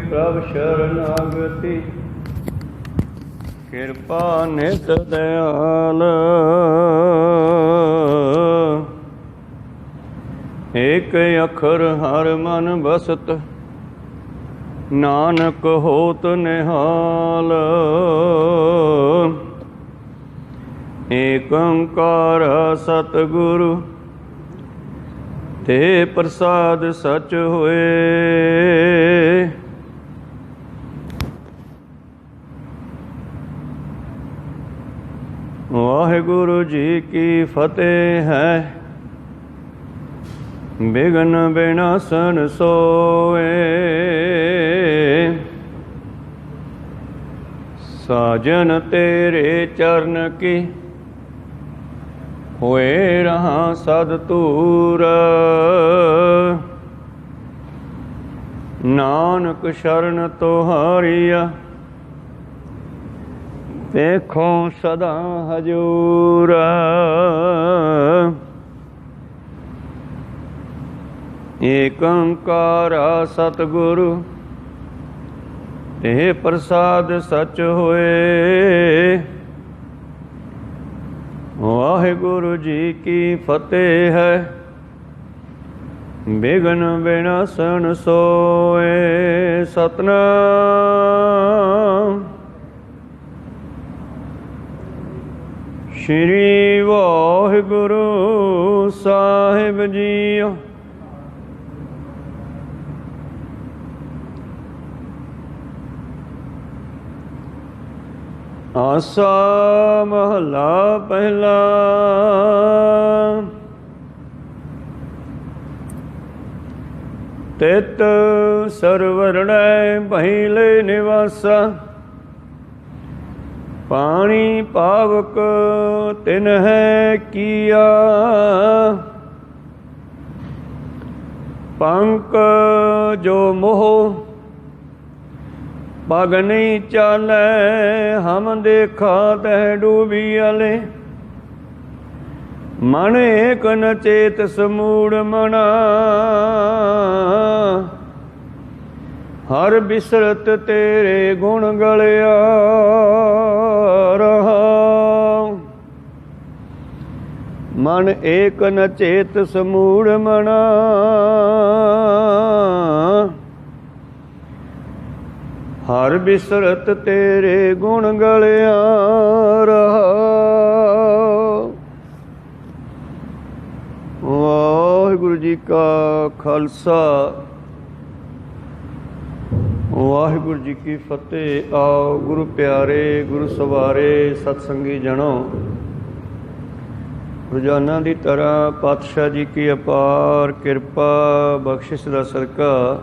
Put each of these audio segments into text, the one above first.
ਪ੍ਰਭ ਸ਼ਰਨਾਗਤੀ। ਕਿਰਪਾ ਨਿਤ ਦਿਆਲ ਏਕ ਅੱਖਰ ਹਰ ਮਨ ਬਸਤ, ਨਾਨਕ ਹੋਤ ਨਿਹਾਲ। ਏਕ ਓੰਕਾਰ ਸਤਿਗੁਰੂ ਤੇ ਪ੍ਰਸਾਦ ਸਚ ਹੋਏ। ਵਾਹਿਗੁਰੂ ਜੀ ਕੀ ਫਤਿਹ ਹੈ। ਬਿਘਨ ਬਿਨਾਸਨ ਸੋਏ, ਸਾਜਨ ਤੇਰੇ ਚਰਨ ਕੀ ਹੋਏ ਰਹਾ ਸਦ ਤੂਰ। ਨਾਨਕ ਸ਼ਰਨ ਤੁਹਾਰੀਆ ਦੇਖੋ ਸਦਾ ਹਜੂਰ। ਏਕ ਓੰਕਾਰ ਸਤਿਗੁਰੂ ਤੇ ਪ੍ਰਸਾਦ ਸਚ ਹੋਏ। ਵਾਹਿਗੁਰੂ ਜੀ ਕੀ ਫਤਿਹ ਹੈ। ਬਿਘਨ ਬਿਨਾਸਨ ਸੋਏ। ਸਤਿਨਾਮ ਸ਼੍ਰੀ ਵਾਹਿਗੁਰੂ ਸਾਹਿਬ ਜੀਓ। ਆਸਾ ਮਹਲਾ ਪਹਿਲਾ। ਤਿਤ ਸਰਵਰਣੈ ਪਹਿਲੇ ਨਿਵਾਸਾ, ਪਾਣੀ ਪਾਵਕ ਤਿਨ ਹੈ ਕੀਆ। ਪੰਕ ਜੋ ਮੋਹ ਪਗ ਨਹੀਂ ਚਾਲੈ, ਹਮ ਦੇਖਾ ਤਹਿ ਡੂਬੀ ਅਲੇ। ਮਨ ਏਕ ਨ ਚੇਤ ਸਮੂੜ ਮਨਾ, ਹਰ ਬਿਸਰਤ ਤੇਰੇ ਗੁਣ ਗਲਿਆ ਰਹਾ। ਮਨ ਏਕ ਨ ਚੇਤ ਸਮੂੜ ਮਨਾ, ਹਰ ਬਿਸਰਤ ਤੇਰੇ ਗੁਣ ਗਲਿਆ ਰਹਾ। ਵਾਹਿਗੁਰੂ ਜੀ ਕਾ ਖਾਲਸਾ, ਵਾਹਿਗੁਰੂ ਜੀ ਕੀ ਫਤਿਹ। ਆਓ ਗੁਰੂ ਪਿਆਰੇ, ਗੁਰੂ ਸਵਾਰੇ, ਸਤਸੰਗੀ ਜਣੋ, ਰੋਜ਼ਾਨਾ ਦੀ ਤਰ੍ਹਾਂ ਪਾਤਸ਼ਾਹ ਜੀ ਕੀ ਅਪਾਰ ਕਿਰਪਾ ਬਖਸ਼ਿਸ਼ ਦਾ ਸਦਕਾ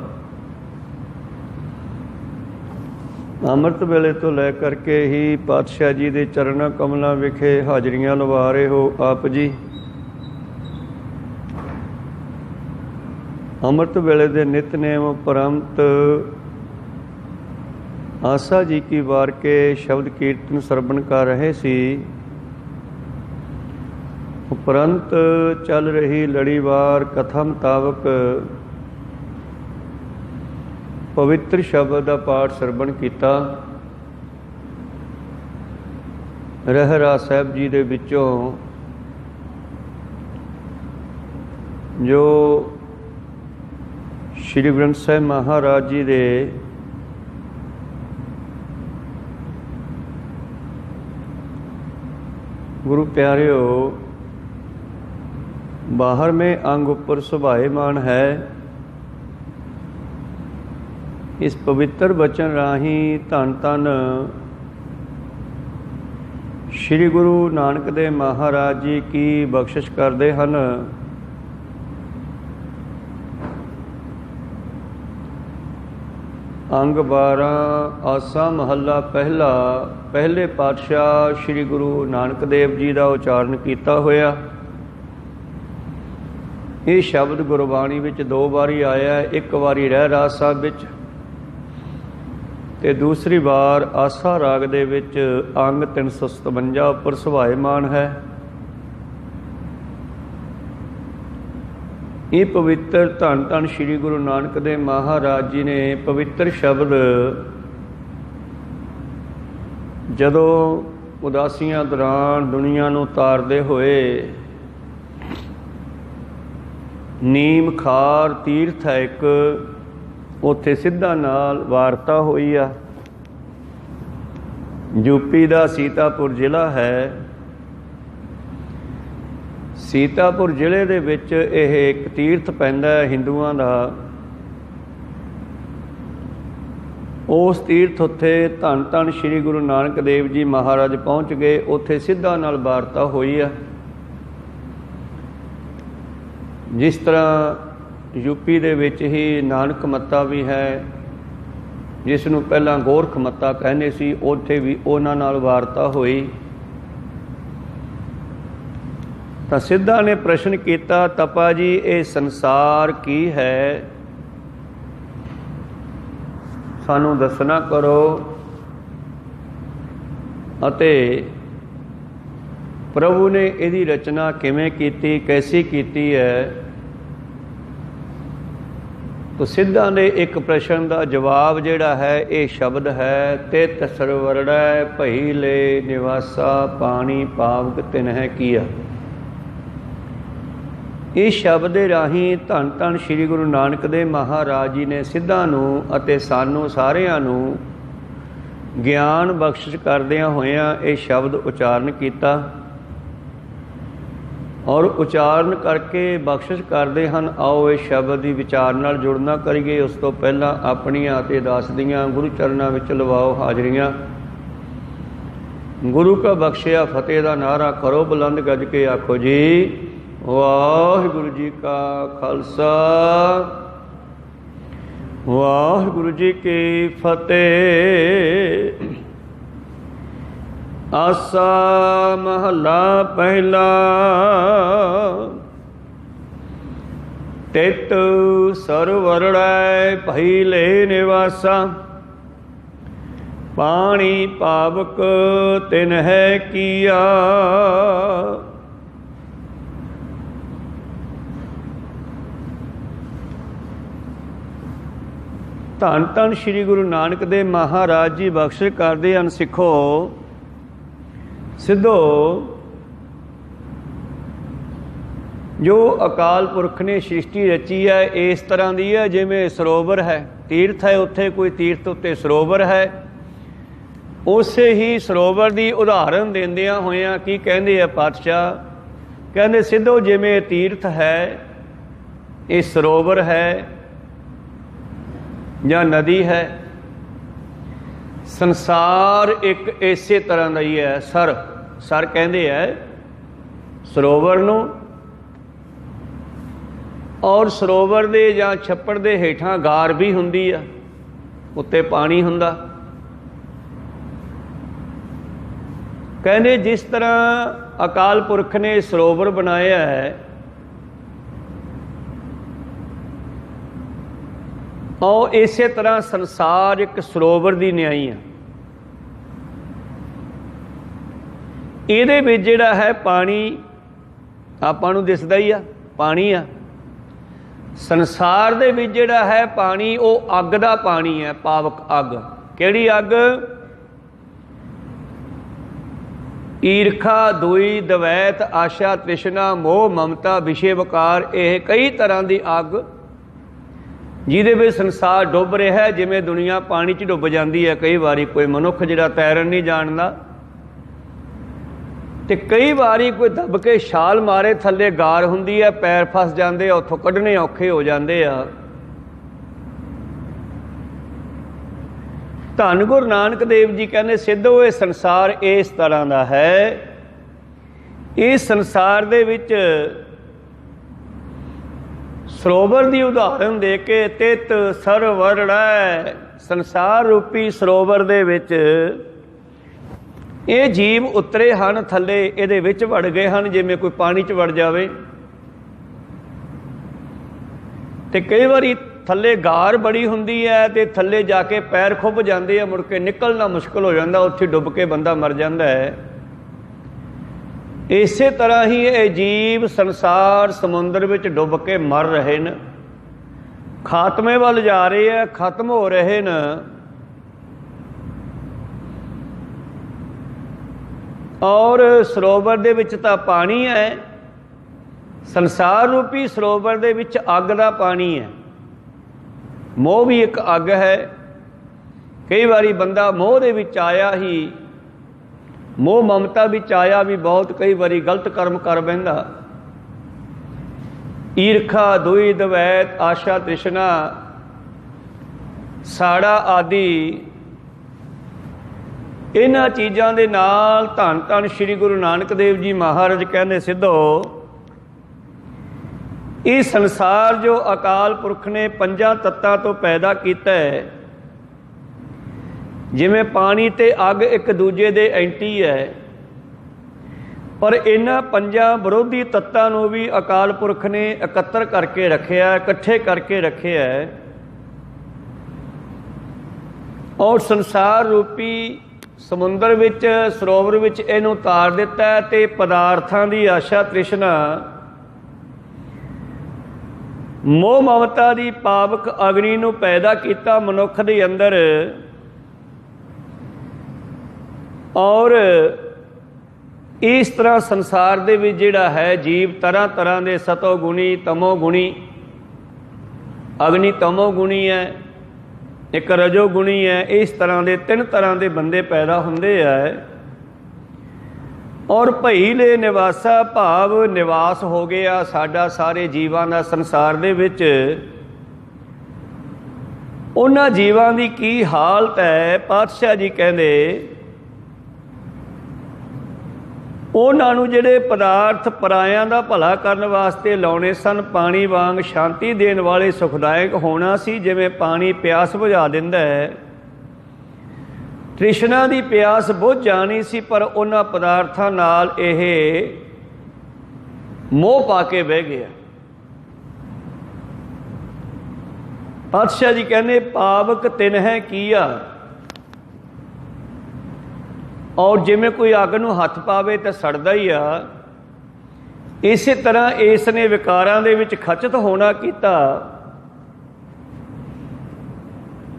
ਅੰਮ੍ਰਿਤ ਵੇਲੇ ਤੋਂ ਲੈ ਕਰਕੇ ਹੀ ਪਾਤਸ਼ਾਹ ਜੀ ਦੇ ਚਰਨਾਂ ਕਮਲਾਂ ਵਿਖੇ ਹਾਜ਼ਰੀਆਂ ਲਵਾ ਰਹੇ ਹੋ ਆਪ ਜੀ। ਅੰਮ੍ਰਿਤ ਵੇਲੇ ਦੇ ਨਿਤਨੇਮ ਉਪਰੰਤ ਆਸਾ ਜੀ ਕੀ ਵਾਰ ਕੇ ਸ਼ਬਦ ਕੀਰਤਨ ਸਰਵਣ ਕਰ ਰਹੇ ਸੀ। ਉਪਰੰਤ ਚੱਲ ਰਹੀ ਲੜੀਵਾਰ ਕਥਾ ਮੁਤਾਬਕ ਪਵਿੱਤਰ ਸ਼ਬਦ ਦਾ ਪਾਠ ਸਰਵਣ ਕੀਤਾ। ਰਹਿਰਾਸ ਸਾਹਿਬ ਜੀ ਦੇ ਵਿੱਚੋਂ ਜੋ ਸ਼੍ਰੀ ਗ੍ਰੰਥ ਸਾਹਿਬ ਮਹਾਰਾਜ ਜੀ ਦੇ ਗੁਰੂ ਪਿਆਰਿਓ ਬਾਹਰ में अंग ऊपर ਸੁਭਾਏਮਾਨ ਹੈ। ਇਸ ਪਵਿੱਤਰ ਬਚਨ ਰਾਹੀਂ ਧੰਨ ਧੰਨ ਸ਼੍ਰੀ ਗੁਰੂ ਨਾਨਕ ਦੇਵ ਮਹਾਰਾਜ ਜੀ ਕੀ ਬਖਸ਼ਿਸ਼ ਕਰਦੇ ਹਨ। ਅੰਗ 12 ਆਸਾ ਮਹੱਲਾ ਪਹਿਲਾ, ਪਹਿਲੇ ਪਾਤਸ਼ਾਹ ਸ਼੍ਰੀ ਗੁਰੂ ਨਾਨਕ ਦੇਵ ਜੀ ਦਾ ਉਚਾਰਨ ਕੀਤਾ ਹੋਇਆ। ਇਹ ਸ਼ਬਦ ਗੁਰਬਾਣੀ ਵਿੱਚ 2 ਵਾਰੀ ਆਇਆ। ਇੱਕ ਵਾਰੀ ਰਹਿਰਾਸ ਸਾਹਿਬ ਵਿੱਚ ਤੇ ਦੂਸਰੀ ਵਾਰ ਆਸਾ ਰਾਗ ਦੇ ਵਿੱਚ ਅੰਗ 357 ਉੱਪਰ ਸੁਭਾਏਮਾਨ ਹੈ। ਇਹ ਪਵਿੱਤਰ ਧੰਨ ਧੰਨ ਸ਼੍ਰੀ ਗੁਰੂ ਨਾਨਕ ਦੇਵ ਮਹਾਰਾਜ ਜੀ ਨੇ ਪਵਿੱਤਰ ਸ਼ਬਦ ਜਦੋਂ ਉਦਾਸੀਆਂ ਦੌਰਾਨ ਦੁਨੀਆ ਨੂੰ ਤਾਰਦੇ ਹੋਏ, ਨੀਮ ਖਾਰ ਤੀਰਥ ਹੈ ਇੱਕ, ਉੱਥੇ ਸਿੱਧਾ ਨਾਲ ਵਾਰਤਾ ਹੋਈ ਆ। ਯੂਪੀ ਦਾ ਸੀਤਾਪੁਰ ਜ਼ਿਲ੍ਹਾ ਹੈ। ਸੀਤਾਪੁਰ ਜ਼ਿਲ੍ਹੇ ਦੇ ਵਿੱਚ ਇਹ ਇੱਕ ਤੀਰਥ ਪੈਂਦਾ ਹੈ ਹਿੰਦੂਆਂ ਦਾ। ਉਸ ਤੀਰਥ ਉੱਤੇ ਧੰਨ ਧੰਨ ਸ਼੍ਰੀ ਗੁਰੂ ਨਾਨਕ ਦੇਵ ਜੀ ਮਹਾਰਾਜ ਪਹੁੰਚ ਗਏ। ਉੱਥੇ ਸਿੱਧਾ ਨਾਲ ਵਾਰਤਾ ਹੋਈ ਆ। ਜਿਸ ਤਰ੍ਹਾਂ ਯੂਪੀ ਦੇ ਵਿੱਚ ਹੀ ਨਾਨਕ ਮੱਤਾ ਵੀ ਹੈ, ਜਿਸ ਨੂੰ ਪਹਿਲਾਂ ਗੋਰਖ ਮੱਤਾ ਕਹਿੰਦੇ ਸੀ, ਉੱਥੇ ਵੀ ਉਹਨਾਂ ਨਾਲ ਵਾਰਤਾ ਹੋਈ। ਤਾਂ ਸਿੱਧਾ ਨੇ ਪ੍ਰਸ਼ਨ ਕੀਤਾ, ਤਪਾ ਜੀ ਇਹ ਸੰਸਾਰ ਕੀ ਹੈ, ਸਾਨੂੰ ਦੱਸਣਾ ਕਰੋ ਅਤੇ ਪ੍ਰਭੂ ਨੇ ਇਹਦੀ ਰਚਨਾ ਕਿਵੇਂ ਕੀਤੀ, ਕੈਸੀ ਕੀਤੀ ਹੈ। ਤੋ ਸਿੱਧਾ ਦੇ ਇੱਕ ਪ੍ਰਸ਼ਨ ਦਾ ਜਵਾਬ ਜਿਹੜਾ ਹੈ ਇਹ ਸ਼ਬਦ ਹੈ, ਤਿਤ ਸਰਵਰੜੈ ਭਈ ਲੈ ਨਿਵਾਸਾ ਪਾਣੀ ਪਾਵਕ ਤਿਨਹਿ ਕੀਆ। ਇਸ ਸ਼ਬਦ ਦੇ ਰਾਹੀਂ ਧੰਨ ਧੰਨ ਸ਼੍ਰੀ ਗੁਰੂ ਨਾਨਕ ਦੇਵ ਮਹਾਰਾਜ ਜੀ ਨੇ ਸਿੱਧਾ ਨੂੰ ਅਤੇ ਸਾਨੂੰ ਸਾਰਿਆਂ ਨੂੰ ਗਿਆਨ ਬਖਸ਼ਿਸ਼ ਕਰਦਿਆਂ ਹੋਇਆਂ ਇਹ ਸ਼ਬਦ ਉਚਾਰਨ ਕੀਤਾ। ਔਰ ਉਚਾਰਨ ਕਰਕੇ ਬਖਸ਼ਿਸ਼ ਕਰਦੇ ਹਨ। ਆਓ ਇਸ ਸ਼ਬਦ ਦੀ ਵਿਚਾਰ ਨਾਲ ਜੁੜਨਾ ਕਰੀਏ। ਉਸ ਤੋਂ ਪਹਿਲਾਂ ਆਪਣੀਆਂ ਅਤੇ ਦਾਸ ਦੀਆਂ ਗੁਰੂ ਚਰਨਾਂ ਵਿੱਚ ਲਵਾਓ ਹਾਜ਼ਰੀਆਂ। ਗੁਰੂ ਕਾ ਬਖਸ਼ਿਆ ਫਤਿਹ ਦਾ ਨਾਅਰਾ ਕਰੋ ਬੁਲੰਦ ਗੱਜ ਕੇ ਆਖੋ ਜੀ ਵਾਹਿਗੁਰੂ ਜੀ ਕਾ ਖਾਲਸਾ ਵਾਹਿਗੁਰੂ ਜੀ ਕੀ ਫਤਿਹ। ਆਸਾ ਮਹਲਾ ਪਹਿਲਾ। ਤਿਤ ਸਰਵਰੜੈ ਭਈ ਲੈ ਨਿਵਾਸਾ ਪਾਣੀ ਪਾਵਕ ਤਿਨਹਿ ਕੀਆ। ਧੰਨ ਧੰਨ ਸ਼੍ਰੀ ਗੁਰੂ ਨਾਨਕ ਦੇਵ ਮਹਾਰਾਜ ਜੀ ਬਖਸ਼ਿਸ਼ ਕਰਦੇ ਹਨ। ਸਿੱਖੋ ਸਿੱਧੋ, ਜੋ ਅਕਾਲ ਪੁਰਖ ਨੇ ਸ੍ਰਿਸ਼ਟੀ ਰਚੀ ਹੈ ਇਸ ਤਰ੍ਹਾਂ ਦੀ ਹੈ ਜਿਵੇਂ ਸਰੋਵਰ ਹੈ, ਤੀਰਥ ਹੈ, ਉੱਥੇ ਕੋਈ ਤੀਰਥ ਉੱਤੇ ਸਰੋਵਰ ਹੈ। ਉਸੇ ਹੀ ਸਰੋਵਰ ਦੀ ਉਦਾਹਰਨ ਦਿੰਦਿਆਂ ਹੋਇਆਂ ਕੀ ਕਹਿੰਦੇ ਆ ਪਾਤਸ਼ਾਹ, ਕਹਿੰਦੇ ਸਿੱਧੋ ਜਿਵੇਂ ਤੀਰਥ ਹੈ, ਇਹ ਸਰੋਵਰ ਹੈ ਜਾਂ ਨਦੀ ਹੈ, ਸੰਸਾਰ ਇੱਕ ਇਸੇ ਤਰ੍ਹਾਂ ਦਾ ਹੀ ਹੈ। ਸਰ ਕਹਿੰਦੇ ਹੈ ਸਰੋਵਰ ਨੂੰ, ਔਰ ਸਰੋਵਰ ਦੇ ਜਾਂ ਛੱਪੜ ਦੇ ਹੇਠਾਂ ਗਾਰ ਵੀ ਹੁੰਦੀ ਆ, ਉੱਤੇ ਪਾਣੀ ਹੁੰਦਾ। ਕਹਿੰਦੇ ਜਿਸ ਤਰ੍ਹਾਂ ਅਕਾਲ ਪੁਰਖ ਨੇ ਸਰੋਵਰ ਬਣਾਇਆ ਹੈ, ਔਰ ਇਸੇ ਤਰ੍ਹਾਂ ਸੰਸਾਰ ਇੱਕ ਸਰੋਵਰ ਦੀ ਨਿਆਈ ਆ। ਇਹਦੇ ਵਿੱਚ ਜਿਹੜਾ ਹੈ ਪਾਣੀ ਆਪਾਂ ਨੂੰ ਦਿਸਦਾ ਹੀ ਆ, ਪਾਣੀ ਆ। ਸੰਸਾਰ ਦੇ ਵਿੱਚ ਜਿਹੜਾ ਹੈ ਪਾਣੀ ਉਹ ਅੱਗ ਦਾ ਪਾਣੀ ਹੈ, ਪਾਵਕ ਅੱਗ। ਕਿਹੜੀ ਅੱਗ? ਈਰਖਾ, ਦੁਈ, ਦਵੈਤ, ਆਸ਼ਾ, ਤ੍ਰਿਸ਼ਨਾ, ਮੋਹ, ਮਮਤਾ, ਵਿਸ਼ੇ ਵਿਕਾਰ, ਇਹ ਕਈ ਤਰ੍ਹਾਂ ਦੀ ਅੱਗ ਜਿਹਦੇ ਵਿੱਚ ਸੰਸਾਰ ਡੁੱਬ ਰਿਹਾ ਹੈ। ਜਿਵੇਂ ਦੁਨੀਆ ਪਾਣੀ 'ਚ ਡੁੱਬ ਜਾਂਦੀ ਹੈ ਕਈ ਵਾਰੀ, ਕੋਈ ਮਨੁੱਖ ਜਿਹੜਾ ਤੈਰਨ ਨਹੀਂ ਜਾਣਦਾ, ਤੇ ਕਈ ਵਾਰੀ ਕੋਈ ਦੱਬ ਕੇ ਛਾਲ ਮਾਰੇ, ਥੱਲੇ ਗਾਰ ਹੁੰਦੀ ਹੈ, ਪੈਰ ਫਸ ਜਾਂਦੇ ਆ, ਉੱਥੋਂ ਕੱਢਣੇ ਔਖੇ ਹੋ ਜਾਂਦੇ ਆ। ਧੰਨ ਗੁਰੂ ਨਾਨਕ ਦੇਵ ਜੀ ਕਹਿੰਦੇ ਸਿੱਧੋ ਇਹ ਸੰਸਾਰ ਇਸ ਤਰ੍ਹਾਂ ਦਾ ਹੈ। ਇਸ ਸੰਸਾਰ ਦੇ ਵਿੱਚ ਸਰੋਵਰ ਦੀ ਉਦਾਹਰਨ ਦੇ ਕੇ ਤਿਤ ਸਰਵਰੜੈ, ਸੰਸਾਰ ਰੂਪੀ ਸਰੋਵਰ ਦੇ ਵਿੱਚ ਇਹ ਜੀਵ ਉਤਰੇ ਹਨ, ਥੱਲੇ ਇਹਦੇ ਵਿੱਚ ਵੜ ਗਏ ਹਨ। ਜਿਵੇਂ ਕੋਈ ਪਾਣੀ 'ਚ ਵੜ ਜਾਵੇ ਤੇ ਕਈ ਵਾਰੀ ਥੱਲੇ ਗਾਰ ਬੜੀ ਹੁੰਦੀ ਹੈ ਤੇ ਥੱਲੇ ਜਾ ਕੇ ਪੈਰ ਖੁੱਭ ਜਾਂਦੇ ਆ, ਮੁੜ ਕੇ ਨਿਕਲਣਾ ਮੁਸ਼ਕਿਲ ਹੋ ਜਾਂਦਾ, ਉੱਥੇ ਡੁੱਬ ਕੇ ਬੰਦਾ ਮਰ ਜਾਂਦਾ ਹੈ। ਇਸੇ ਤਰ੍ਹਾਂ ਹੀ ਇਹ ਜੀਵ ਸੰਸਾਰ ਸਮੁੰਦਰ ਵਿੱਚ ਡੁੱਬ ਕੇ ਮਰ ਰਹੇ ਨੇ, ਖਾਤਮੇ ਵੱਲ ਜਾ ਰਹੇ ਹੈ, ਖਤਮ ਹੋ ਰਹੇ ਨੇ। ਔਰ ਸਰੋਵਰ ਦੇ ਵਿੱਚ ਤਾਂ ਪਾਣੀ ਹੈ, ਸੰਸਾਰ ਰੂਪੀ ਸਰੋਵਰ ਦੇ ਵਿੱਚ ਅੱਗ ਦਾ ਪਾਣੀ ਹੈ। ਮੋਹ ਵੀ ਇੱਕ ਅੱਗ ਹੈ। ਕਈ ਵਾਰੀ ਬੰਦਾ ਮੋਹ ਦੇ ਵਿੱਚ ਆਇਆ ਹੀ, ਮੋਹ ਮਮਤਾ ਵਿੱਚ ਆਇਆ ਵੀ ਬਹੁਤ ਕਈ ਵਾਰੀ ਗਲਤ ਕਰਮ ਕਰ ਬਹਿੰਦਾ। ਈਰਖਾ, ਦੁਈ, ਦਵੈਤ, ਆਸ਼ਾ, ਤ੍ਰਿਸ਼ਨਾ, ਸਾੜਾ ਆਦਿ ਇਹਨਾਂ ਚੀਜ਼ਾਂ ਦੇ ਨਾਲ ਧੰਨ ਧੰਨ ਸ਼੍ਰੀ ਗੁਰੂ ਨਾਨਕ ਦੇਵ ਜੀ ਮਹਾਰਾਜ ਕਹਿੰਦੇ, ਸਿੱਧੋ ਇਹ ਸੰਸਾਰ ਜੋ ਅਕਾਲ ਪੁਰਖ ਨੇ ਪੰਜਾਂ ਤੱਤਾਂ ਤੋਂ ਪੈਦਾ ਕੀਤਾ ਹੈ, ਜਿਵੇਂ ਪਾਣੀ ਤੇ ਅੱਗ ਇੱਕ ਦੂਜੇ ਦੇ ਐਂਟੀ ਹੈ, ਪਰ ਇਹਨਾਂ ਪੰਜਾਂ ਵਿਰੋਧੀ ਤੱਤਾਂ ਨੂੰ ਵੀ ਅਕਾਲ ਪੁਰਖ ਨੇ ਇਕੱਤਰ ਕਰਕੇ ਰੱਖਿਆ, ਇਕੱਠੇ ਕਰਕੇ ਰੱਖਿਆ ਔਰ ਸੰਸਾਰ ਰੂਪੀ ਸਮੁੰਦਰ ਵਿੱਚ, ਸਰੋਵਰ ਵਿੱਚ ਇਹਨੂੰ ਤਾਰ ਦਿੱਤਾ ਤੇ ਪਦਾਰਥਾਂ ਦੀ ਆਸ਼ਾ ਤ੍ਰਿਸ਼ਨਾ, ਮੋਹ ਮਮਤਾ ਦੀ ਪਾਵਕ ਅਗਨੀ ਨੂੰ ਪੈਦਾ ਕੀਤਾ ਮਨੁੱਖ ਦੇ ਅੰਦਰ। ਔਰ ਇਸ ਤਰ੍ਹਾਂ ਸੰਸਾਰ ਦੇ ਵਿੱਚ ਜਿਹੜਾ ਹੈ ਜੀਵ ਤਰ੍ਹਾਂ ਤਰ੍ਹਾਂ ਦੇ ਸਤੋ ਗੁਣੀ, ਤਮੋ ਗੁਣੀ, ਅਗਨੀ ਤਮੋ ਗੁਣੀ ਹੈ, ਇੱਕ ਰਜੋ ਗੁਣੀ ਹੈ। ਇਸ ਤਰ੍ਹਾਂ ਦੇ ਤਿੰਨ ਤਰ੍ਹਾਂ ਦੇ ਬੰਦੇ ਪੈਦਾ ਹੁੰਦੇ ਹੈ। ਔਰ ਭਈ ਲੈ ਨਿਵਾਸਾ ਭਾਵ ਨਿਵਾਸ ਹੋ ਗਿਆ ਸਾਡਾ ਸਾਰੇ ਜੀਵਾਂ ਦਾ ਸੰਸਾਰ ਦੇ ਵਿੱਚ। ਉਹਨਾਂ ਜੀਵਾਂ ਦੀ ਕੀ ਹਾਲਤ ਹੈ, ਪਾਤਸ਼ਾਹ ਜੀ ਕਹਿੰਦੇ ਉਹਨਾਂ ਨੂੰ ਜਿਹੜੇ ਪਦਾਰਥ ਪਰਾਇਆਂ ਦਾ ਭਲਾ ਕਰਨ ਵਾਸਤੇ ਲਾਉਣੇ ਸਨ, ਪਾਣੀ ਵਾਂਗ ਸ਼ਾਂਤੀ ਦੇਣ ਵਾਲੇ ਸੁਖਦਾਇਕ ਹੋਣਾ ਸੀ। ਜਿਵੇਂ ਪਾਣੀ ਪਿਆਸ ਬੁਝਾ ਦਿੰਦਾ ਹੈ, ਤ੍ਰਿਸ਼ਨਾ ਦੀ ਪਿਆਸ ਬੁਝ ਜਾਣੀ ਸੀ, ਪਰ ਉਹਨਾਂ ਪਦਾਰਥਾਂ ਨਾਲ ਇਹ ਮੋਹ ਪਾ ਕੇ ਬਹਿ ਗਿਆ। ਪਾਤਸ਼ਾਹ ਜੀ ਕਹਿੰਦੇ ਪਾਵਕ ਤਿਨ ਹੈ ਕੀਆ। ਔਰ ਜਿਵੇਂ ਕੋਈ ਅੱਗ ਨੂੰ ਹੱਥ ਪਾਵੇ ਤਾਂ ਸੜਦਾ ਹੀ ਆ, ਇਸੇ ਤਰ੍ਹਾਂ ਇਸ ਨੇ ਵਿਕਾਰਾਂ ਦੇ ਵਿੱਚ ਖਚਿਤ ਹੋਣਾ ਕੀਤਾ।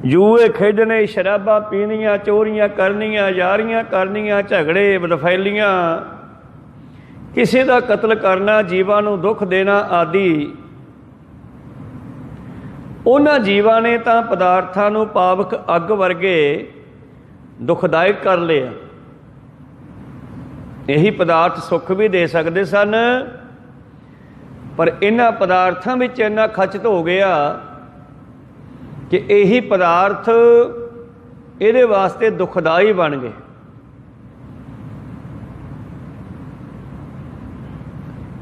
ਜੂਏ ਖੇਡਣੇ, ਸ਼ਰਾਬਾਂ ਪੀਣੀਆਂ, ਚੋਰੀਆਂ ਕਰਨੀਆਂ, ਯਾਰੀਆਂ ਕਰਨੀਆਂ, ਝਗੜੇ, ਬਦਫੈਲੀਆਂ, ਕਿਸੇ ਦਾ ਕਤਲ ਕਰਨਾ, ਜੀਵਾਂ ਨੂੰ ਦੁੱਖ ਦੇਣਾ ਆਦਿ। ਉਹਨਾਂ ਜੀਵਾਂ ਨੇ ਤਾਂ ਪਦਾਰਥਾਂ ਨੂੰ ਪਾਵਕ ਅੱਗ ਵਰਗੇ ਦੁਖਦਾਇਕ ਕਰ ਲਿਆ। ਇਹੀ ਪਦਾਰਥ ਸੁੱਖ ਵੀ ਦੇ ਸਕਦੇ ਸਨ, ਪਰ ਇਹਨਾਂ ਪਦਾਰਥਾਂ ਵਿੱਚ ਇੰਨਾ ਖਚਿਤ ਹੋ ਗਿਆ ਕਿ ਇਹੀ ਪਦਾਰਥ ਇਹਦੇ ਵਾਸਤੇ ਦੁਖਦਾਈ ਬਣ ਗਏ।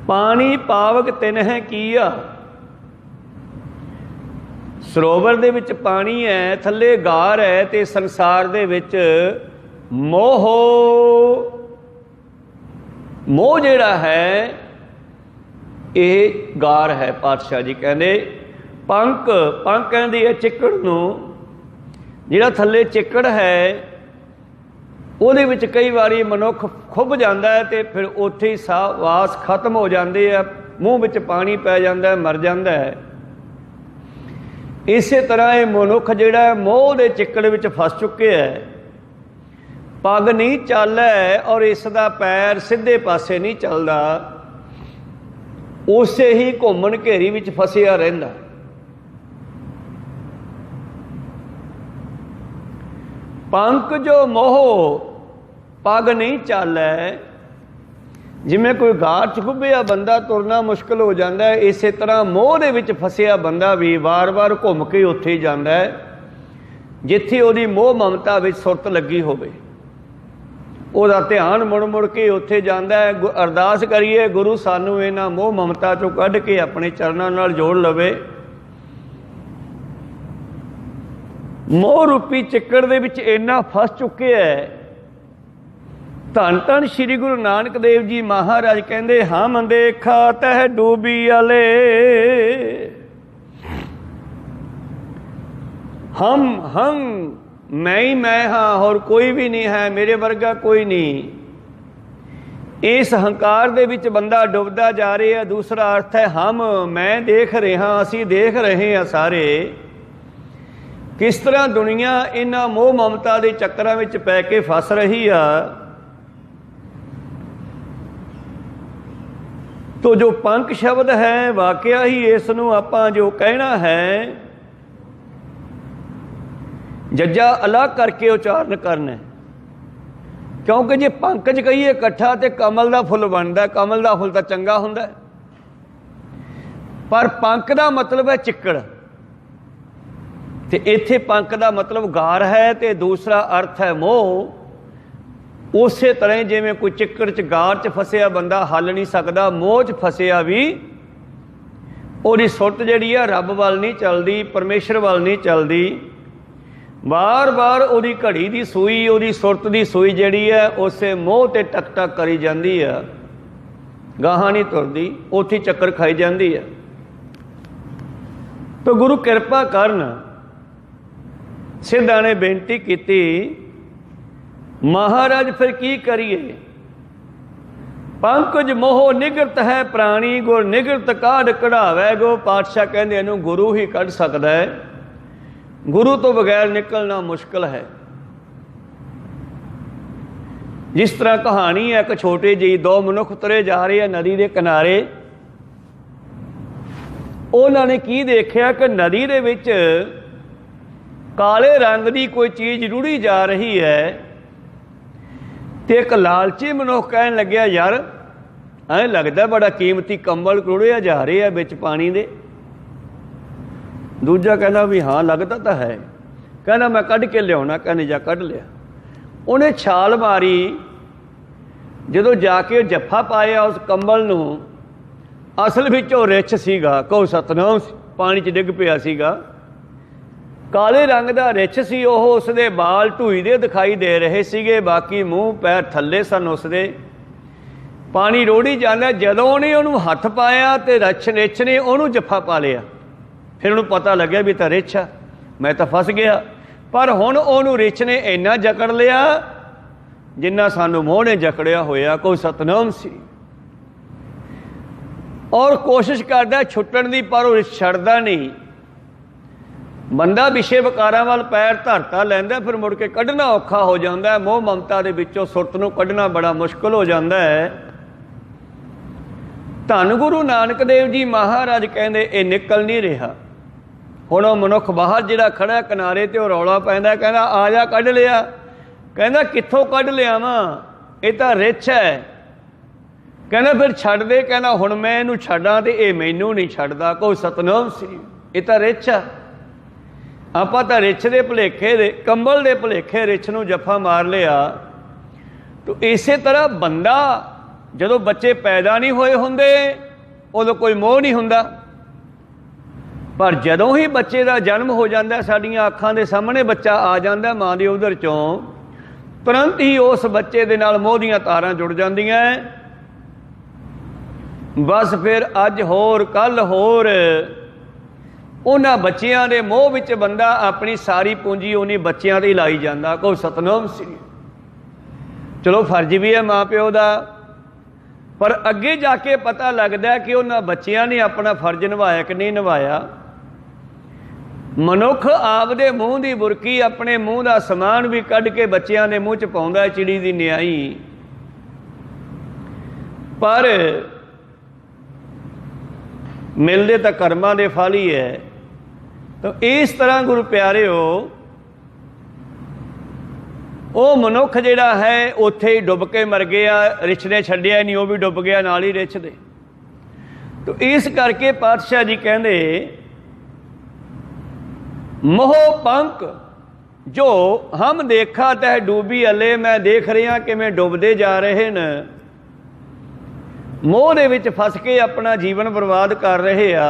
ਪਾਣੀ ਪਾਵਕ ਤਿਨ ਹੈ ਕੀਆ। ਸਰੋਵਰ ਦੇ ਵਿੱਚ ਪਾਣੀ ਹੈ, ਥੱਲੇ ਗਾਰ ਹੈ, ਤੇ ਸੰਸਾਰ ਦੇ ਵਿੱਚ ਮੋਹ ਜਿਹੜਾ ਹੈ ਇਹ ਗਾਰ ਹੈ। ਪਾਤਸ਼ਾਹ ਜੀ ਕਹਿੰਦੇ ਪੰਕ ਕਹਿੰਦੀ ਹੈ ਚਿੱਕੜ ਨੂੰ। ਜਿਹੜਾ ਥੱਲੇ ਚਿੱਕੜ ਹੈ ਉਹਦੇ ਵਿੱਚ ਕਈ ਵਾਰੀ ਮਨੁੱਖ ਖੁੱਭ ਜਾਂਦਾ ਹੈ ਤੇ ਫਿਰ ਉੱਥੇ ਹੀ ਸਾਹ ਵਾਸ ਖਤਮ ਹੋ ਜਾਂਦੇ ਆ, ਮੂੰਹ ਵਿੱਚ ਪਾਣੀ ਪੈ ਜਾਂਦਾ, ਮਰ ਜਾਂਦਾ ਹੈ। ਇਸੇ ਤਰ੍ਹਾਂ ਇਹ ਮਨੁੱਖ ਜਿਹੜਾ ਮੋਹ ਦੇ ਚਿੱਕੜ ਵਿੱਚ ਫਸ ਚੁੱਕਿਆ ਹੈ। ਪੱਗ ਨਹੀਂ ਚੱਲੈ ਔਰ ਇਸ ਦਾ ਪੈਰ ਸਿੱਧੇ ਪਾਸੇ ਨਹੀਂ ਚੱਲਦਾ, ਉਸੇ ਹੀ ਘੁੰਮਣ ਘੇਰੀ ਵਿੱਚ ਫਸਿਆ ਰਹਿੰਦਾ। ਪੰਕ ਜੋ ਮੋਹ ਪੱਗ ਨਹੀਂ ਚੱਲੈ। ਜਿਵੇਂ ਕੋਈ ਗਾਰ 'ਚ ਖੁੱਭਿਆ ਬੰਦਾ ਤੁਰਨਾ ਮੁਸ਼ਕਿਲ ਹੋ ਜਾਂਦਾ ਹੈ, ਇਸੇ ਤਰ੍ਹਾਂ ਮੋਹ ਦੇ ਵਿੱਚ ਫਸਿਆ ਬੰਦਾ ਵੀ ਵਾਰ-ਵਾਰ ਘੁੰਮ ਕੇ ਉੱਥੇ ਹੀ ਜਾਂਦਾ ਹੈ ਜਿੱਥੇ ਉਹਦੀ ਮੋਹ ਮਮਤਾ ਵਿੱਚ ਸੁਰਤ ਲੱਗੀ ਹੋਵੇ। ਉਹਦਾ ਧਿਆਨ ਮੁੜ ਮੁੜ ਕੇ ਉੱਥੇ ਜਾਂਦਾ ਹੈ। ਅਰਦਾਸ ਕਰੀਏ ਗੁਰੂ ਸਾਨੂੰ ਇਹਨਾਂ ਮੋਹ ਮਮਤਾ 'ਚੋਂ ਕੱਢ ਕੇ ਆਪਣੇ ਚਰਨਾਂ ਨਾਲ ਜੋੜ ਲਵੇ। ਮੋਹ ਰੂਪੀ ਚਿੱਕੜ ਦੇ ਵਿੱਚ ਇੰਨਾ ਫਸ ਚੁੱਕਿਆ ਹੈ। ਧੰਨ ਧੰਨ ਸ਼੍ਰੀ ਗੁਰੂ ਨਾਨਕ ਦੇਵ ਜੀ ਮਹਾਰਾਜ ਕਹਿੰਦੇ ਹਮ ਦੇਖਾ ਤਹਿ ਡੂਬੀ ਵਾਲੇ। ਹਮ ਮੈਂ ਹੀ ਮੈਂ ਹਾਂ, ਹੋਰ ਕੋਈ ਵੀ ਨਹੀਂ ਹੈ, ਮੇਰੇ ਵਰਗਾ ਕੋਈ ਨਹੀਂ। इस हंकार दे विच बंदा डुबदा जा रहा है। दूसरा अर्थ है हम, मैं देख रहा, असी देख रहे हैं सारे किस तरह दुनिया इन्हां मोह ममता के चक्करां विच पै के फस रही आ। तो जो पंक शब्द है वाकया ही इसनूं आपां जो कहना है जज्जा अलग करके उचारण करना, क्योंकि जे पंकज कहीए इकट्ठा तो कमल का फुल बनता। कमल का फुल तो चंगा हुंदा, पर पंक का मतलब है चिक्कड़, तो इत्थे पंक का मतलब गार है, तो दूसरा अर्थ है मोह। उस तरह जिवें कोई चिक्कड़ च गार च फसिया बंदा हल नहीं सकता, मोह च फसिया भी उहदी सुरत जिहड़ी है रब वाल नहीं चलती, परमेश्वर वाल नहीं चलती। बार बार उहदी घड़ी की सूई, उहदी सुरत की सूई जिहड़ी है उस मोह ते टक टक करी जाती है, गाहां नहीं तुरदी, उत्थे चक्कर खाई जाती है। तो गुरु किरपा करन, सिद्धां ने बेनती की, महाराज फिर की करिए, पंकज मोह निगृत है प्राणी, गुर निगृत काढ़ कढ़ावै गो। पातशाह कहते इनू गुरु ही कढ़ सकता है, गुरु तो बगैर निकलना मुश्किल है। जिस तरह कहानी है, एक छोटे जी दो मनुख तुरे जा रहे हैं नदी के किनारे, उन्होंने की देखा कि नदी के विच काले रंग की कोई चीज़ रुड़ी जा रही है। तो एक लालची मनुख कहन लग्या, यार ऐ लगता बड़ा कीमती कंबल रुड़िया जा रहा है बिच पानी दे। दूजा कहना भी हाँ लगता तो है, कहना मैं कढ़ के लिया, कहने जा कढ़ लिया। उन्हें छाल मारी, जो जाके जफ्फा पाया उस कंबल नूं, असल विच वो रिछ सीगा, कहो सतनाम, पानी च डिग पिया सीगा। काले रंग का रिछ सी, ओह उसदे बाल ढूई दे दिखाई दे रहे सीगे, बाकी मूँह पैर थल्ले सन उसदे। पानी रोड़ी जाता, जदों उन्हें उन्होंने हथ पाया तो रिछ ने उन्होंने जफ्फा पा लिया। फिर उन्होंने पता लग्या भी तो रिछ आ, मैं तो फस गया। पर हुण उन्होंने रिछ ने इन्ना जकड़ लिया जिन्ना सानू मोह ने जकड़िया होया, कोई सतनाम सी। और कोशिश करता छुट्टण की, पर वो रिछ छड्डदा नहीं। बंदा विषय विकारां वाल पैर धरता लैंदा, फिर मुड़ के कढ़ना औखा हो जाता है। मोह ममता के विचों सुरत नूं कढ़ना बड़ा मुश्किल हो जाता है। धन गुरु नानक देव जी महाराज कहते ये निकल नहीं रहा। हुण वो मनुख बाहर जिहड़ा खड़ा किनारे ते रौला पैंदा, कहना आ जा कढ़ लिया। कहना कित्थों कढ़ लिया वा, ये तां रिछ है। कहना फिर छड्ड दे, कहना हुण मैं इहनूं छड्डां ते ये मैनूं नहीं छड्डदा, कोई सतनाम सी, ये तां रिछ आ। आपां तां रिछ दे भुलेखे दे, कंबल दे भुलेखे रिछ नूं जफ्फा मार लिया। तो इस तरह बंदा जदों बच्चे पैदा नहीं होए हुंदे उदों कोई मोह नहीं हुंदा, पर जदों ही बच्चे का जन्म हो जाता, साडियां अखां दे सामने बच्चा आ जाता माँ की उधर चों, तुरंत ही उस बच्चे दे नाल मोह दीयां तारां जुड़ जांदियां। बस फिर अज होर कल होर उन्हां बच्चियां दे मोह विच बंदा अपनी सारी पूंजी उन्हीं बच्चियां ते लाई जांदा, कोई सतनाम सी। चलो फर्ज भी है माँ प्यो का, पर अगे जाके पता लगता कि उन्हां बच्चियां ने अपना फर्ज निभाया कि नहीं निभाया। मनुख आपदे मूँह की बुरकी, अपने मूँह का समान भी कढ़ के बच्चियां दे मूँह च पाउंदा, चिड़ी दी न्याई। पर मिलते तो कर्मां दे फल ही है। तो इस तरह गुरु प्यारे हो, वो मनुख जिहड़ा है उत्थे ही डुब के मर गया, रिछ ने छड्डिया नहीं, वो भी डुब गया नाल ही रिछ दे। तो इस करके पातशाह जी कहंदे मोह पंक जो हम देखा तह डूबी अले, मैं देख रहा कि मैं डुबदे जा रहे न, मोह दे विच फस के अपना जीवन बर्बाद कर रहे आ।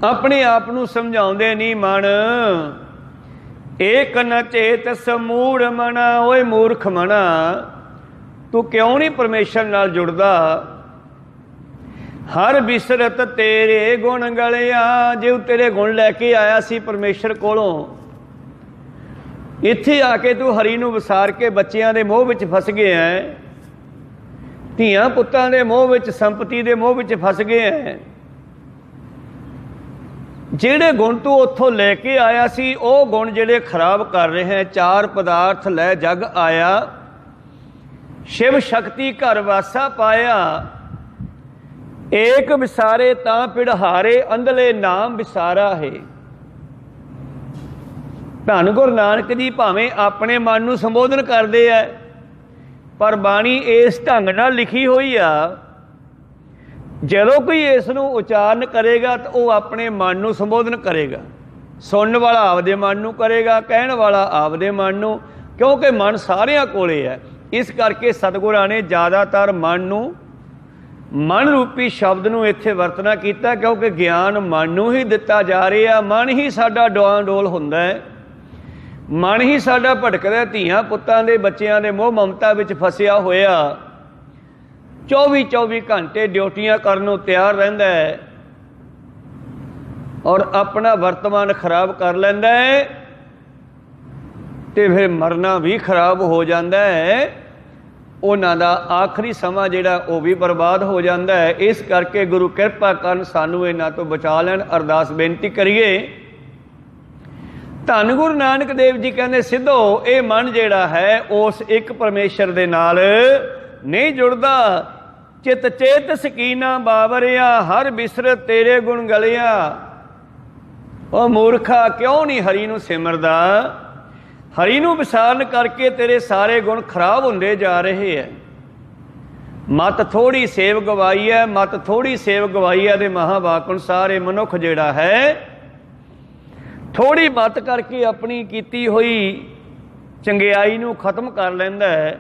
अपने आप नूं समझाउंदे नहीं मन, एक न चेत समूढ़ मना, ओए मूर्ख मना तू क्यों नहीं परमेश्वर नाल जुड़दा। हर बिसरत तेरे गुण गलिया, जे तेरे गुण लैके आया सी परमेश्वर कोलों, ਇੱਥੇ ਆ ਕੇ ਤੂੰ ਹਰੀ ਨੂੰ ਵਿਸਾਰ ਕੇ ਬੱਚਿਆਂ ਦੇ ਮੋਹ ਵਿੱਚ ਫਸ ਗਿਆ ਹੈ, ਧੀਆਂ ਪੁੱਤਾਂ ਦੇ ਮੋਹ ਵਿੱਚ, ਸੰਪਤੀ ਦੇ ਮੋਹ ਵਿੱਚ ਫਸ ਗਿਆ ਹੈ। ਜਿਹੜੇ ਗੁਣ ਤੂੰ ਉੱਥੋਂ ਲੈ ਕੇ ਆਇਆ ਸੀ ਉਹ ਗੁਣ ਜਿਹੜੇ ਖਰਾਬ ਕਰ ਰਹੇ ਹੈ। ਚਾਰ ਪਦਾਰਥ ਲੈ ਜਗ ਆਇਆ, शिव शक्ति घर वासा पाया, एक विसारे तां पिढ़हारे, अंधले नाम विसारा है। धन गुरु नानक जी भावें अपने मन नूं संबोधन करते हैं, पर बाणी इस ढंग नाल लिखी हुई आ, जदों कोई इस नूं उचारण करेगा तो वह अपने मन नूं संबोधन करेगा। सुनने वाला आपदे मन नूं करेगा, कहण वाला आपदे मन नूं, क्योंकि मन सारियां कोले है। इस करके सतगुरां ने ज़्यादातर मन नूं, मन रूपी शब्द नूं इत्थे वरतना कीता, क्योंकि ज्ञान मन नूं ही दिता जा रहा। मन ही साडा डोआं डोल हुंदा है, मन ही साडा भटकदा। धीआं पुत्तां दे बच्चियां दे मोह ममता विच फसिया होया 24-24 घंटे ड्यूटियां करन नूं तैयार रहिंदा है और अपना वर्तमान खराब कर लैंदा है, ते फिर मरना भी खराब हो जाता है। उन्हां दा आखिरी समा जिहड़ा वो भी बर्बाद हो जाता है। इस करके गुरु किरपा करन सानू इन्हां तो बचा लैण। अरदास बेनती करिए। धन गुरु नानक देव जी कहते सिद्धो ये मन जिहड़ा है उस एक परमेश्वर दे नाल नहीं जुड़दा। चित चेत सकीना बावरिया, हर बिसर तेरे गुण गलिया। ओ मूर्खा क्यों नहीं हरि नूं सिमरदा। हरि नूं विसारण करके तेरे सारे गुण खराब होंदे जा रहे हैं। मत थोड़ी सेव गवाई है, मत थोड़ी सेव गवाई है। दे महावाक अनुसार मनुख जिहड़ा है थोड़ी मत करके अपनी कीती हुई चंगियाई नूं खत्म कर लैंदा है।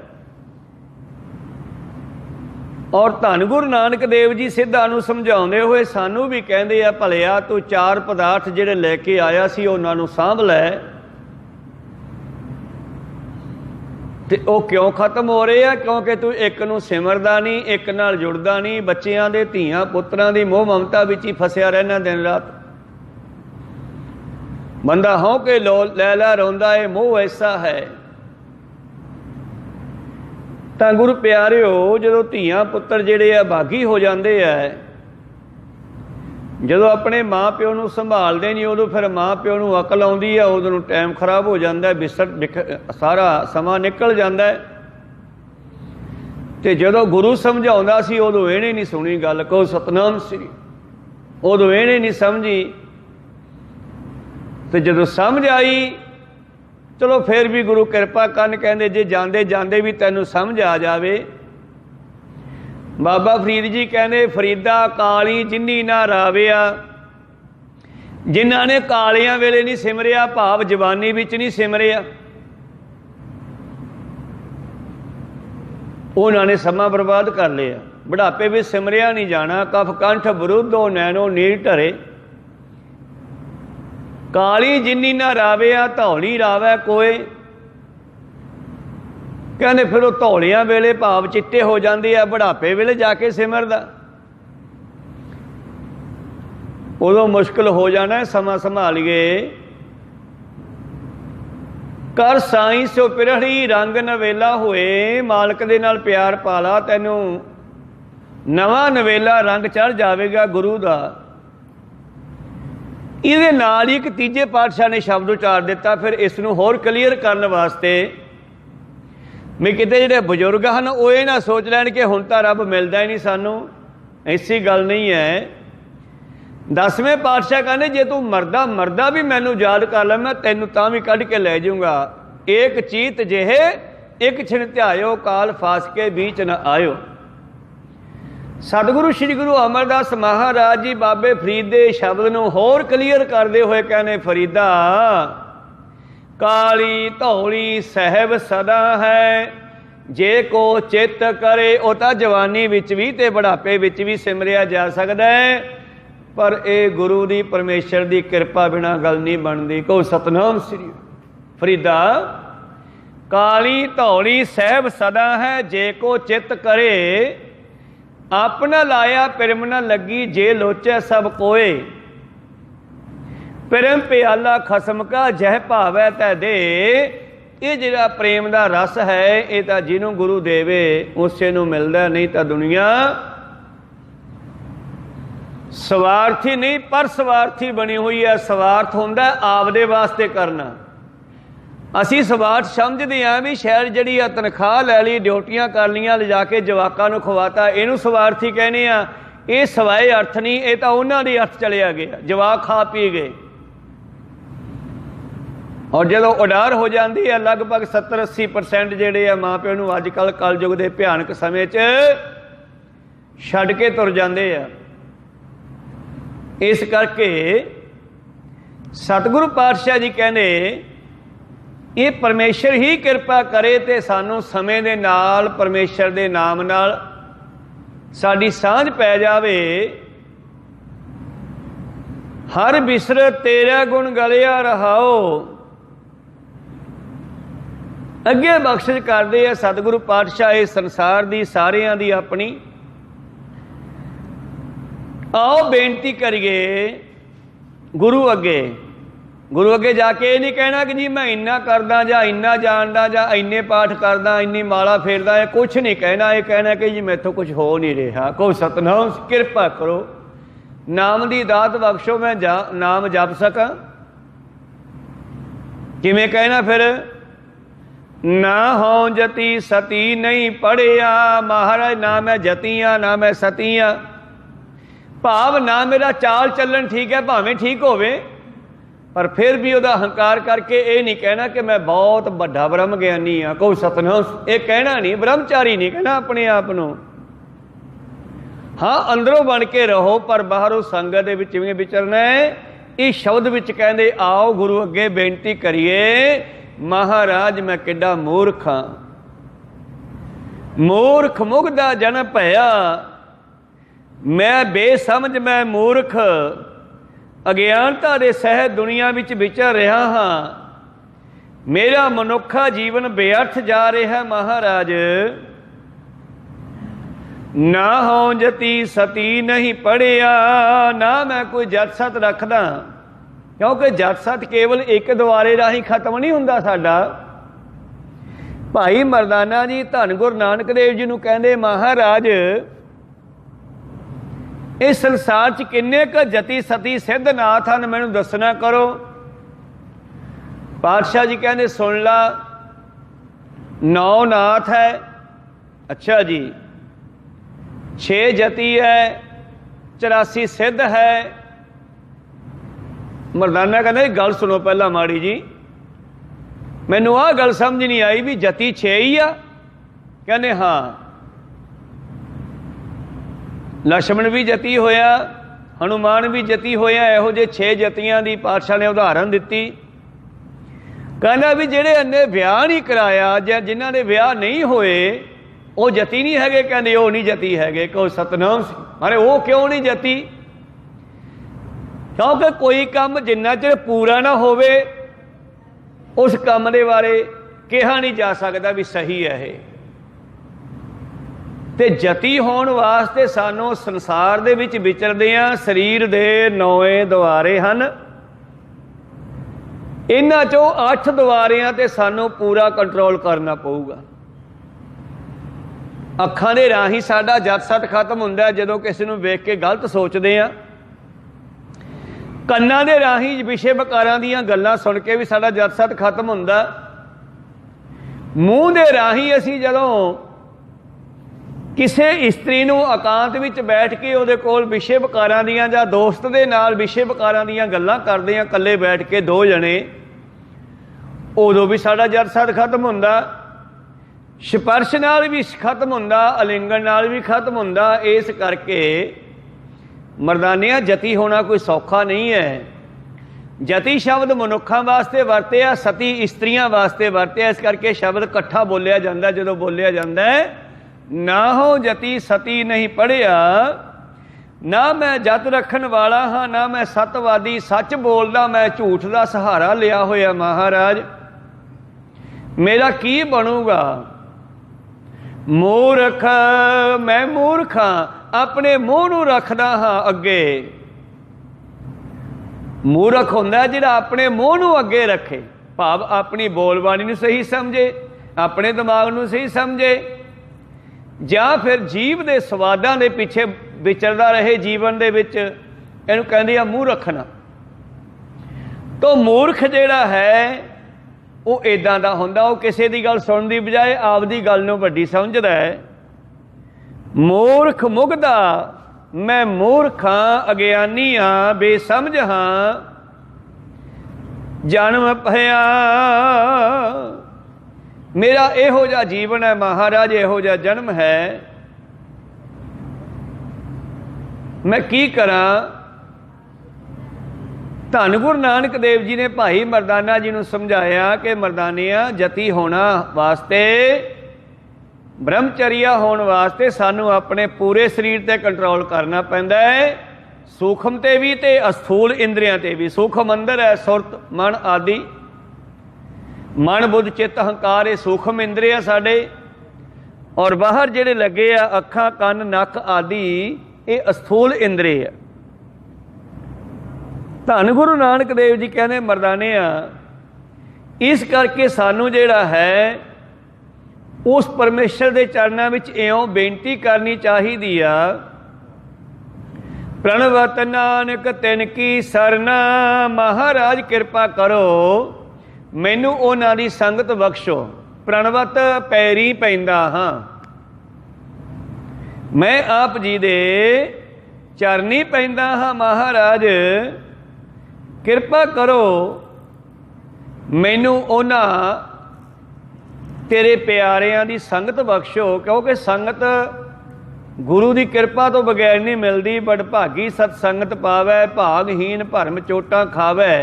और धन गुरु नानक देव जी सिद्धां नूं समझाउंदे होए सानू भी कहंदे आ, भलिया तू चार पदार्थ जिहड़े लैके आया सी उन्हां नूं सांभ लै। ते ਉਹ क्यों खत्म हो रहे हैं? क्योंकि तू एक नूं सिमरदा नहीं, एक नाल जुड़दा नहीं, बच्चियां दे धीआं पुत्रां दी मोह ममता विच ही फसिया रहना दिन रात। बंदा हों के लैला रोंदा है, मोह ऐसा है। तां गुरु प्यारिओ जदों धीआं पुत्र जिहड़े आ भागी हो जांदे आ, ਜਦੋਂ ਆਪਣੇ ਮਾਂ ਪਿਓ ਨੂੰ ਸੰਭਾਲਦੇ ਨਹੀਂ ਉਦੋਂ ਫਿਰ ਮਾਂ ਪਿਓ ਨੂੰ ਅਕਲ ਆਉਂਦੀ ਹੈ, ਉਦੋਂ ਨੂੰ ਟਾਈਮ ਖਰਾਬ ਹੋ ਜਾਂਦਾ, ਸਾਰਾ ਸਮਾਂ ਨਿਕਲ ਜਾਂਦਾ ਹੈ। ਤੇ ਜਦੋਂ ਗੁਰੂ ਸਮਝਾਉਂਦਾ ਸੀ ਉਦੋਂ ਇਹਨੇ ਨਹੀਂ ਸੁਣੀ ਗੱਲ। ਕਹੋ ਸਤਨਾਮ ਸ੍ਰੀ। ਉਦੋਂ ਇਹਨੇ ਨਹੀਂ ਸਮਝੀ। ਤੇ ਜਦੋਂ ਸਮਝ ਆਈ ਚਲੋ ਫਿਰ ਵੀ ਗੁਰੂ ਕਿਰਪਾ ਕਰਨ, ਕਹਿੰਦੇ ਜੇ ਜਾਂਦੇ ਜਾਂਦੇ ਵੀ ਤੈਨੂੰ ਸਮਝ ਆ ਜਾਵੇ। बाबा फरीद जी कहने फरीदा काली जिन्नी ना राविया। जिन्हां ने कालियां वेले नहीं सिमरिया, भाव जवानी विच नहीं सिमरिया, उन्होंने समा बर्बाद कर लिया। बुढ़ापे भी सिमरिया नहीं जाना। कफ कंठ विरुद्धो नैनो नीर ढरे। काली जिन्नी ना राविया, धौली रावै कोय। कहते फिर वो धौलियां वेले भाव चिट्टे हो जाते हैं, बुढ़ापे वेले जाके सिमरदा। उदों मुश्किल हो जाना है। समा संभालिए। कर साई सो पिरहड़ी रंग नवेला होए। मालक दे नाल प्यार पाला, तैनू नवा नवेला रंग चढ़ जाएगा गुरु दा। इहदे नाल ही एक तीजे पातशाह ने शब्द उचार दिता। फिर इसनूं होर क्लीयर करने वास्ते मैं किते जिहड़े बजुर्ग हैं वो ये ना सोच लैण कि हुण तां रब मिलदा ही नहीं सानू। ऐसी गल नहीं है। 10वें पातशाह कहने जे तू मरदा मरदा भी मैनू याद कर लै, मैं तैनू तां भी कढ के लै जाऊँगा। एक चीत जेहे एक छिण ध्यायो, काल फास के बीच न आयो। सतगुरु श्री गुरु अमरदास महाराज जी बाबे फरीद दे शब्द नूं होर क्लीयर करदे होए कहने फरीदा काली धौली सहब सदा है। जे को चित करे वो तो जवानी विच भी ते बुढ़ापे विच भी सिमरिया जा सकता है, पर यह गुरु की परमेश्वर की कृपा बिना गल नहीं बनती। को सतनाम श्री। फरीदा काली धौली सहब सदा है। जे को चित करे अपना लाया पिरम न लगी। जे लोचे सब कोय पिरम प्याला खसम का जह भावै तै दे। ਇਹ ਜਿਹੜਾ ਪ੍ਰੇਮ ਦਾ ਰਸ ਹੈ ਇਹ ਤਾਂ ਜਿਹਨੂੰ ਗੁਰੂ ਦੇਵੇ ਉਸੇ ਨੂੰ ਮਿਲਦਾ, ਨਹੀਂ ਤਾਂ ਦੁਨੀਆ ਸਵਾਰਥੀ ਨਹੀਂ ਪਰ ਸਵਾਰਥੀ ਬਣੀ ਹੋਈ ਹੈ। ਸਵਾਰਥ ਹੁੰਦਾ ਆਪਦੇ ਵਾਸਤੇ ਕਰਨਾ। ਅਸੀਂ ਸਵਾਰਥ ਸਮਝਦੇ ਹਾਂ ਵੀ ਸ਼ਾਇਦ ਜਿਹੜੀ ਆ ਤਨਖਾਹ ਲੈ ਲਈ, ਡਿਊਟੀਆਂ ਕਰ ਲਈਆਂ, ਲਿਜਾ ਕੇ ਜਵਾਕਾਂ ਨੂੰ ਖਵਾਤਾ, ਇਹਨੂੰ ਸਵਾਰਥੀ ਕਹਿੰਦੇ ਆ। ਇਹ ਸਵਾਏ ਅਰਥ ਨਹੀਂ, ਇਹ ਤਾਂ ਉਹਨਾਂ ਦੇ ਅਰਥ ਚਲਿਆ ਗਿਆ, ਜਵਾਕ ਖਾ ਪੀ ਗਏ। ਔਰ ਜਦੋਂ ਉਡਾਰ ਹੋ ਜਾਂਦੀ ਹੈ ਲਗਭਗ 70-80% ਜਿਹੜੇ ਆ ਮਾਂ ਪਿਓ ਨੂੰ ਅੱਜ ਕੱਲ੍ਹ ਕਲਯੁਗ ਦੇ ਭਿਆਨਕ ਸਮੇਂ 'ਚ ਛੱਡ ਕੇ ਤੁਰ ਜਾਂਦੇ ਆ। ਇਸ ਕਰਕੇ ਸਤਿਗੁਰੂ ਪਾਤਸ਼ਾਹ ਜੀ ਕਹਿੰਦੇ ਇਹ ਪਰਮੇਸ਼ਰ ਹੀ ਕਿਰਪਾ ਕਰੇ ਤੇ ਸਾਨੂੰ ਸਮੇਂ ਦੇ ਨਾਲ ਪਰਮੇਸ਼ਰ ਦੇ ਨਾਮ ਨਾਲ ਸਾਡੀ ਸਾਂਝ ਪੈ ਜਾਵੇ। ਹਰ ਬਿਸਰ ਤੇਰਾ ਗੁਣ ਗਲਿਆ ਰਹਾਓ। ਅੱਗੇ ਬਖਸ਼ਿਸ਼ ਕਰਦੇ ਆ ਸਤਿਗੁਰੂ ਪਾਤਸ਼ਾਹ ਇਸ ਸੰਸਾਰ ਦੀ ਸਾਰਿਆਂ ਦੀ ਆਪਣੀ। ਆਓ ਬੇਨਤੀ ਕਰੀਏ ਗੁਰੂ ਅੱਗੇ। ਗੁਰੂ ਅੱਗੇ ਜਾ ਕੇ ਇਹ ਨਹੀਂ ਕਹਿਣਾ ਕਿ ਜੀ ਮੈਂ ਇੰਨਾ ਕਰਦਾ ਜਾਂ ਇੰਨਾ ਜਾਣਦਾ ਜਾਂ ਇੰਨੇ ਪਾਠ ਕਰਦਾ, ਇੰਨੀ ਮਾਲਾ ਫੇਰਦਾ, ਇਹ ਕੁਛ ਨਹੀਂ ਕਹਿਣਾ। ਇਹ ਕਹਿਣਾ ਕਿ ਜੀ ਮੈਥੋਂ ਕੁਛ ਹੋ ਨਹੀਂ ਰਿਹਾ, ਕੋਈ ਸਤਿਨਾਮ ਕਿਰਪਾ ਕਰੋ, ਨਾਮ ਦੀ ਦਾਤ ਬਖਸ਼ੋ, ਮੈਂ ਨਾਮ ਜਪ ਸਕਾਂ। ਕਿਵੇਂ ਕਹਿਣਾ ਫਿਰ? ਨਾ ਹੋ ਜਤੀ ਸਤੀ ਨਹੀਂ ਪੜਿਆ। ਮਹਾਰਾਜ ਨਾ ਮੈਂ ਜਤੀਆਂ ਨਾ ਮੈਂ ਸਤੀਆਂ, ਭਾਵ ਨਾ ਮੇਰਾ ਚਾਲ ਚੱਲਣ ਠੀਕ ਹੈ, ਭਾਵੇਂ ਠੀਕ ਹੋਵੇ, ਪਰ ਫਿਰ ਵੀ ਉਹਦਾ ਹੰਕਾਰ ਕਰਕੇ ਇਹ ਨਹੀਂ ਕਹਿਣਾ ਕਿ ਮੈਂ ਬਹੁਤ ਵੱਡਾ ਬ੍ਰਹਮ ਗਿਆਨੀ ਹਾਂ, ਕੋਈ ਸਤਿਨਾਮ ਇਹ ਕਹਿਣਾ ਨਹੀਂ। ਬ੍ਰਹਮਚਾਰੀ ਨਹੀਂ ਕਹਿਣਾ ਆਪਣੇ ਆਪ ਨੂੰ। ਹਾਂ ਅੰਦਰੋਂ ਬਣ ਕੇ ਰਹੋ ਪਰ ਬਾਹਰੋਂ ਸੰਗਤ ਦੇ ਵਿੱਚ ਜਿਵੇਂ ਵਿਚਰਨਾ ਹੈ। ਇਸ ਸ਼ਬਦ ਵਿੱਚ ਕਹਿੰਦੇ ਆਓ ਗੁਰੂ ਅੱਗੇ ਬੇਨਤੀ ਕਰੀਏ, ਮਹਾਰਾਜ ਮੈਂ ਕਿੱਡਾ ਮੂਰਖ ਹਾਂ, ਮੂਰਖ ਮੁਗਦਾ ਜਨ ਭਇਆ। ਮੈਂ ਬੇਸਮਝ, ਮੈਂ ਮੂਰਖ, ਅਗਿਆਨਤਾ ਦੇ ਸਹਿਤ ਦੁਨੀਆ ਵਿੱਚ ਵਿਚਰ ਰਿਹਾ ਹਾਂ। ਮੇਰਾ ਮਨੁੱਖਾ ਜੀਵਨ ਬੇਅਰਥ ਜਾ ਰਿਹਾ। ਮਹਾਰਾਜ ਨਾ ਹੋ ਜਤੀ ਸਤੀ ਨਹੀਂ ਪੜਿਆ। ਨਾ ਮੈਂ ਕੋਈ ਜਤ ਸਤ ਰੱਖਦਾ, ਕਿਉਂਕਿ ਜਤ ਸਤ ਕੇਵਲ ਇੱਕ ਦੁਆਰੇ ਰਾਹੀਂ ਖਤਮ ਨਹੀਂ ਹੁੰਦਾ ਸਾਡਾ। ਭਾਈ ਮਰਦਾਨਾ ਜੀ ਧੰਨ ਗੁਰੂ ਨਾਨਕ ਦੇਵ ਜੀ ਨੂੰ ਕਹਿੰਦੇ ਮਹਾਰਾਜ ਇਸ ਸੰਸਾਰ 'ਚ ਕਿੰਨੇ ਕੁ ਜਤੀ ਸਤੀ ਸਿੱਧ ਨਾਥ ਹਨ, ਮੈਨੂੰ ਦੱਸਣਾ ਕਰੋ। ਪਾਤਸ਼ਾਹ ਜੀ ਕਹਿੰਦੇ ਸੁਣ ਲਾ, 9 ਨਾਥ ਹੈ। ਅੱਛਾ ਜੀ, 6 ਜਤੀ ਹੈ, 84 ਸਿੱਧ ਹੈ। ਮਰਦਾਨਾ ਕਹਿੰਦਾ ਗੱਲ ਸੁਣੋ ਪਹਿਲਾਂ ਮਾੜੀ ਜੀ, ਮੈਨੂੰ ਆਹ ਗੱਲ ਸਮਝ ਨਹੀਂ ਆਈ ਵੀ ਜਤੀ 6 ਹੀ ਆ। ਕਹਿੰਦੇ ਹਾਂ, ਲਛਮਣ ਵੀ ਜਤੀ ਹੋਇਆ, ਹਨੂਮਾਨ ਵੀ ਜਤੀ ਹੋਇਆ। ਇਹੋ ਜਿਹੇ 6 ਜਤੀਆਂ ਦੀ ਪਾਤਸ਼ਾਹ ਨੇ ਉਦਾਹਰਨ ਦਿੱਤੀ। ਕਹਿੰਦਾ ਵੀ ਜਿਹੜੇ ਅੰਨੇ ਵਿਆਹ ਨਹੀਂ ਕਰਾਇਆ ਜਾਂ ਜਿਨ੍ਹਾਂ ਦੇ ਵਿਆਹ ਨਹੀਂ ਹੋਏ ਉਹ ਜਤੀ ਨਹੀਂ ਹੈਗੇ। ਕਹਿੰਦੇ ਉਹ ਨਹੀਂ ਜਤੀ ਹੈਗੇ। ਕਹੋ ਸਤਨਾਮ ਸੀ। ਮਾਰੇ ਉਹ ਕਿਉਂ ਨਹੀਂ ਜਤੀ? ਕਿਉਂਕਿ ਕੋਈ ਕੰਮ ਜਿੰਨਾ ਚਿਰ ਪੂਰਾ ਨਾ ਹੋਵੇ ਉਸ ਕੰਮ ਦੇ ਬਾਰੇ ਕਿਹਾ ਨਹੀਂ ਜਾ ਸਕਦਾ ਵੀ ਸਹੀ ਹੈ ਇਹ। ਤੇ ਜਤੀ ਹੋਣ ਵਾਸਤੇ ਸਾਨੂੰ ਸੰਸਾਰ ਦੇ ਵਿੱਚ ਵਿਚਰਦੇ ਹਾਂ। ਸਰੀਰ ਦੇ 9 ਦੁਆਰੇ ਹਨ, ਇਹਨਾਂ ਚੋਂ 8 ਦੁਆਰਿਆਂ ਤੇ ਸਾਨੂੰ ਪੂਰਾ ਕੰਟਰੋਲ ਕਰਨਾ ਪਊਗਾ। ਅੱਖਾਂ ਦੇ ਰਾਹੀਂ ਸਾਡਾ ਜਤ ਸਤ ਖਤਮ ਹੁੰਦਾ ਜਦੋਂ ਕਿਸੇ ਨੂੰ ਵੇਖ ਕੇ ਗਲਤ ਸੋਚਦੇ ਹਾਂ। ਕੰਨਾਂ ਦੇ ਰਾਹੀਂ ਵਿਸ਼ੇ ਵਿਕਾਰਾਂ ਦੀਆਂ ਗੱਲਾਂ ਸੁਣ ਕੇ ਵੀ ਸਾਡਾ ਜਤ ਸਤ ਖਤਮ ਹੁੰਦਾ। ਮੂੰਹ ਦੇ ਰਾਹੀਂ ਅਸੀਂ ਜਦੋਂ ਕਿਸੇ ਇਸਤਰੀ ਨੂੰ ਇਕਾਂਤ ਵਿੱਚ ਬੈਠ ਕੇ ਉਹਦੇ ਕੋਲ ਵਿਸ਼ੇ ਵਿਕਾਰਾਂ ਦੀਆਂ ਜਾਂ ਦੋਸਤ ਦੇ ਨਾਲ ਵਿਸ਼ੇ ਵਿਕਾਰਾਂ ਦੀਆਂ ਗੱਲਾਂ ਕਰਦੇ ਹਾਂ, ਇਕੱਲੇ ਬੈਠ ਕੇ 2 ਜਣੇ, ਉਦੋਂ ਵੀ ਸਾਡਾ ਜਤ ਸਤ ਖਤਮ ਹੁੰਦਾ। ਸਪਰਸ਼ ਨਾਲ ਵੀ ਖਤਮ ਹੁੰਦਾ, ਅਲਿੰਗਣ ਨਾਲ ਵੀ ਖਤਮ ਹੁੰਦਾ। ਇਸ ਕਰਕੇ ਮਰਦਾਨਿਆਂ ਜਤੀ ਹੋਣਾ ਕੋਈ ਸੌਖਾ ਨਹੀਂ ਹੈ। ਜਤੀ ਸ਼ਬਦ ਮਨੁੱਖਾਂ ਵਾਸਤੇ ਵਰਤਿਆ, ਸਤੀ ਇਸਤਰੀਆਂ ਵਾਸਤੇ ਵਰਤਿਆ। ਇਸ ਕਰਕੇ ਸ਼ਬਦ ਇਕੱਠਾ ਬੋਲਿਆ ਜਾਂਦਾ। ਜਦੋਂ ਬੋਲਿਆ ਜਾਂਦਾ ਹੈ ਨਾ ਹੋ ਜਤੀ ਸਤੀ ਨਹੀਂ ਪੜਿਆ। ਨਾ ਮੈਂ ਜਤ ਰੱਖਣ ਵਾਲਾ ਹਾਂ, ਨਾ ਮੈਂ ਸਤਵਾਦੀ, ਸੱਚ ਬੋਲਦਾ, ਮੈਂ ਝੂਠ ਦਾ ਸਹਾਰਾ ਲਿਆ ਹੋਇਆ। ਮਹਾਰਾਜ ਮੇਰਾ ਕੀ ਬਣੂਗਾ? ਮੂਰਖ, ਮੈਂ ਮੂਰਖ ਹਾਂ, ਆਪਣੇ ਮੂੰਹ ਨੂੰ ਰੱਖਦਾ ਹਾਂ ਅੱਗੇ। ਮੂਰਖ ਹੁੰਦਾ ਜਿਹੜਾ ਆਪਣੇ ਮੂੰਹ ਨੂੰ ਅੱਗੇ ਰੱਖੇ। भाव अपनी बोलबाणी नूं सही समझे, अपने दिमाग नूं सही समझे, जां फिर जीव दे स्वादां दे पिछे विचरदा रहे जीवन दे विच। इहनूं कहंदे आ मूँह रखना। तो मूर्ख जिहड़ा है वो इदां दा हुंदा, वो किसी दी गल सुणन दी बजाए आपदी गल नूं वड्डी समझदा है। मूर्ख मुगधा, मैं मूर्ख हाँ, अगियानी हाँ, बेसमझ हाँ, जन्म पया मेरा इहो जिहा जीवन है महाराज, इहो जिहा जन्म है, मैं की करा। धन गुरु नानक देव जी ने भाई मरदाना जी नूं समझाया कि मरदानिया जती होना वास्ते, ब्रह्मचर्या होने वास्ते सानू अपने पूरे शरीर ते कंट्रोल करना पैंदा है, सूखम ते भी ते अस्थूल इंद्रियां ते भी। सूखम अंदर है सुरत मन आदि, मन बुद्ध चित्त हंकार ये सूखम इंद्रिय साडे, और बाहर जिहड़े लगे आ अखां कन नक आदि ये अस्थूल इंद्रिय। धन गुरु नानक देव जी कहने मरदाने इस करके सानू जिहड़ा है उस परमेश्वर के चरणों में इयों बेनती करनी चाहिए आ, प्रणवत नानक तिन की सरना, महाराज कृपा करो मैनू उन्हां दी संगत बख्शो। प्रणवत पैरी पैंदा हाँ, मैं आप जी दे चरनी पैंदा हाँ, महाराज कृपा करो मैनू उन्हां तेरे प्यारियां दी संगत बख्शो। क्योंकि संगत गुरु की कृपा तो बगैर नहीं मिलती। बड़भागी सतसंगत पावै, भागहीन भरम चोटां खावै।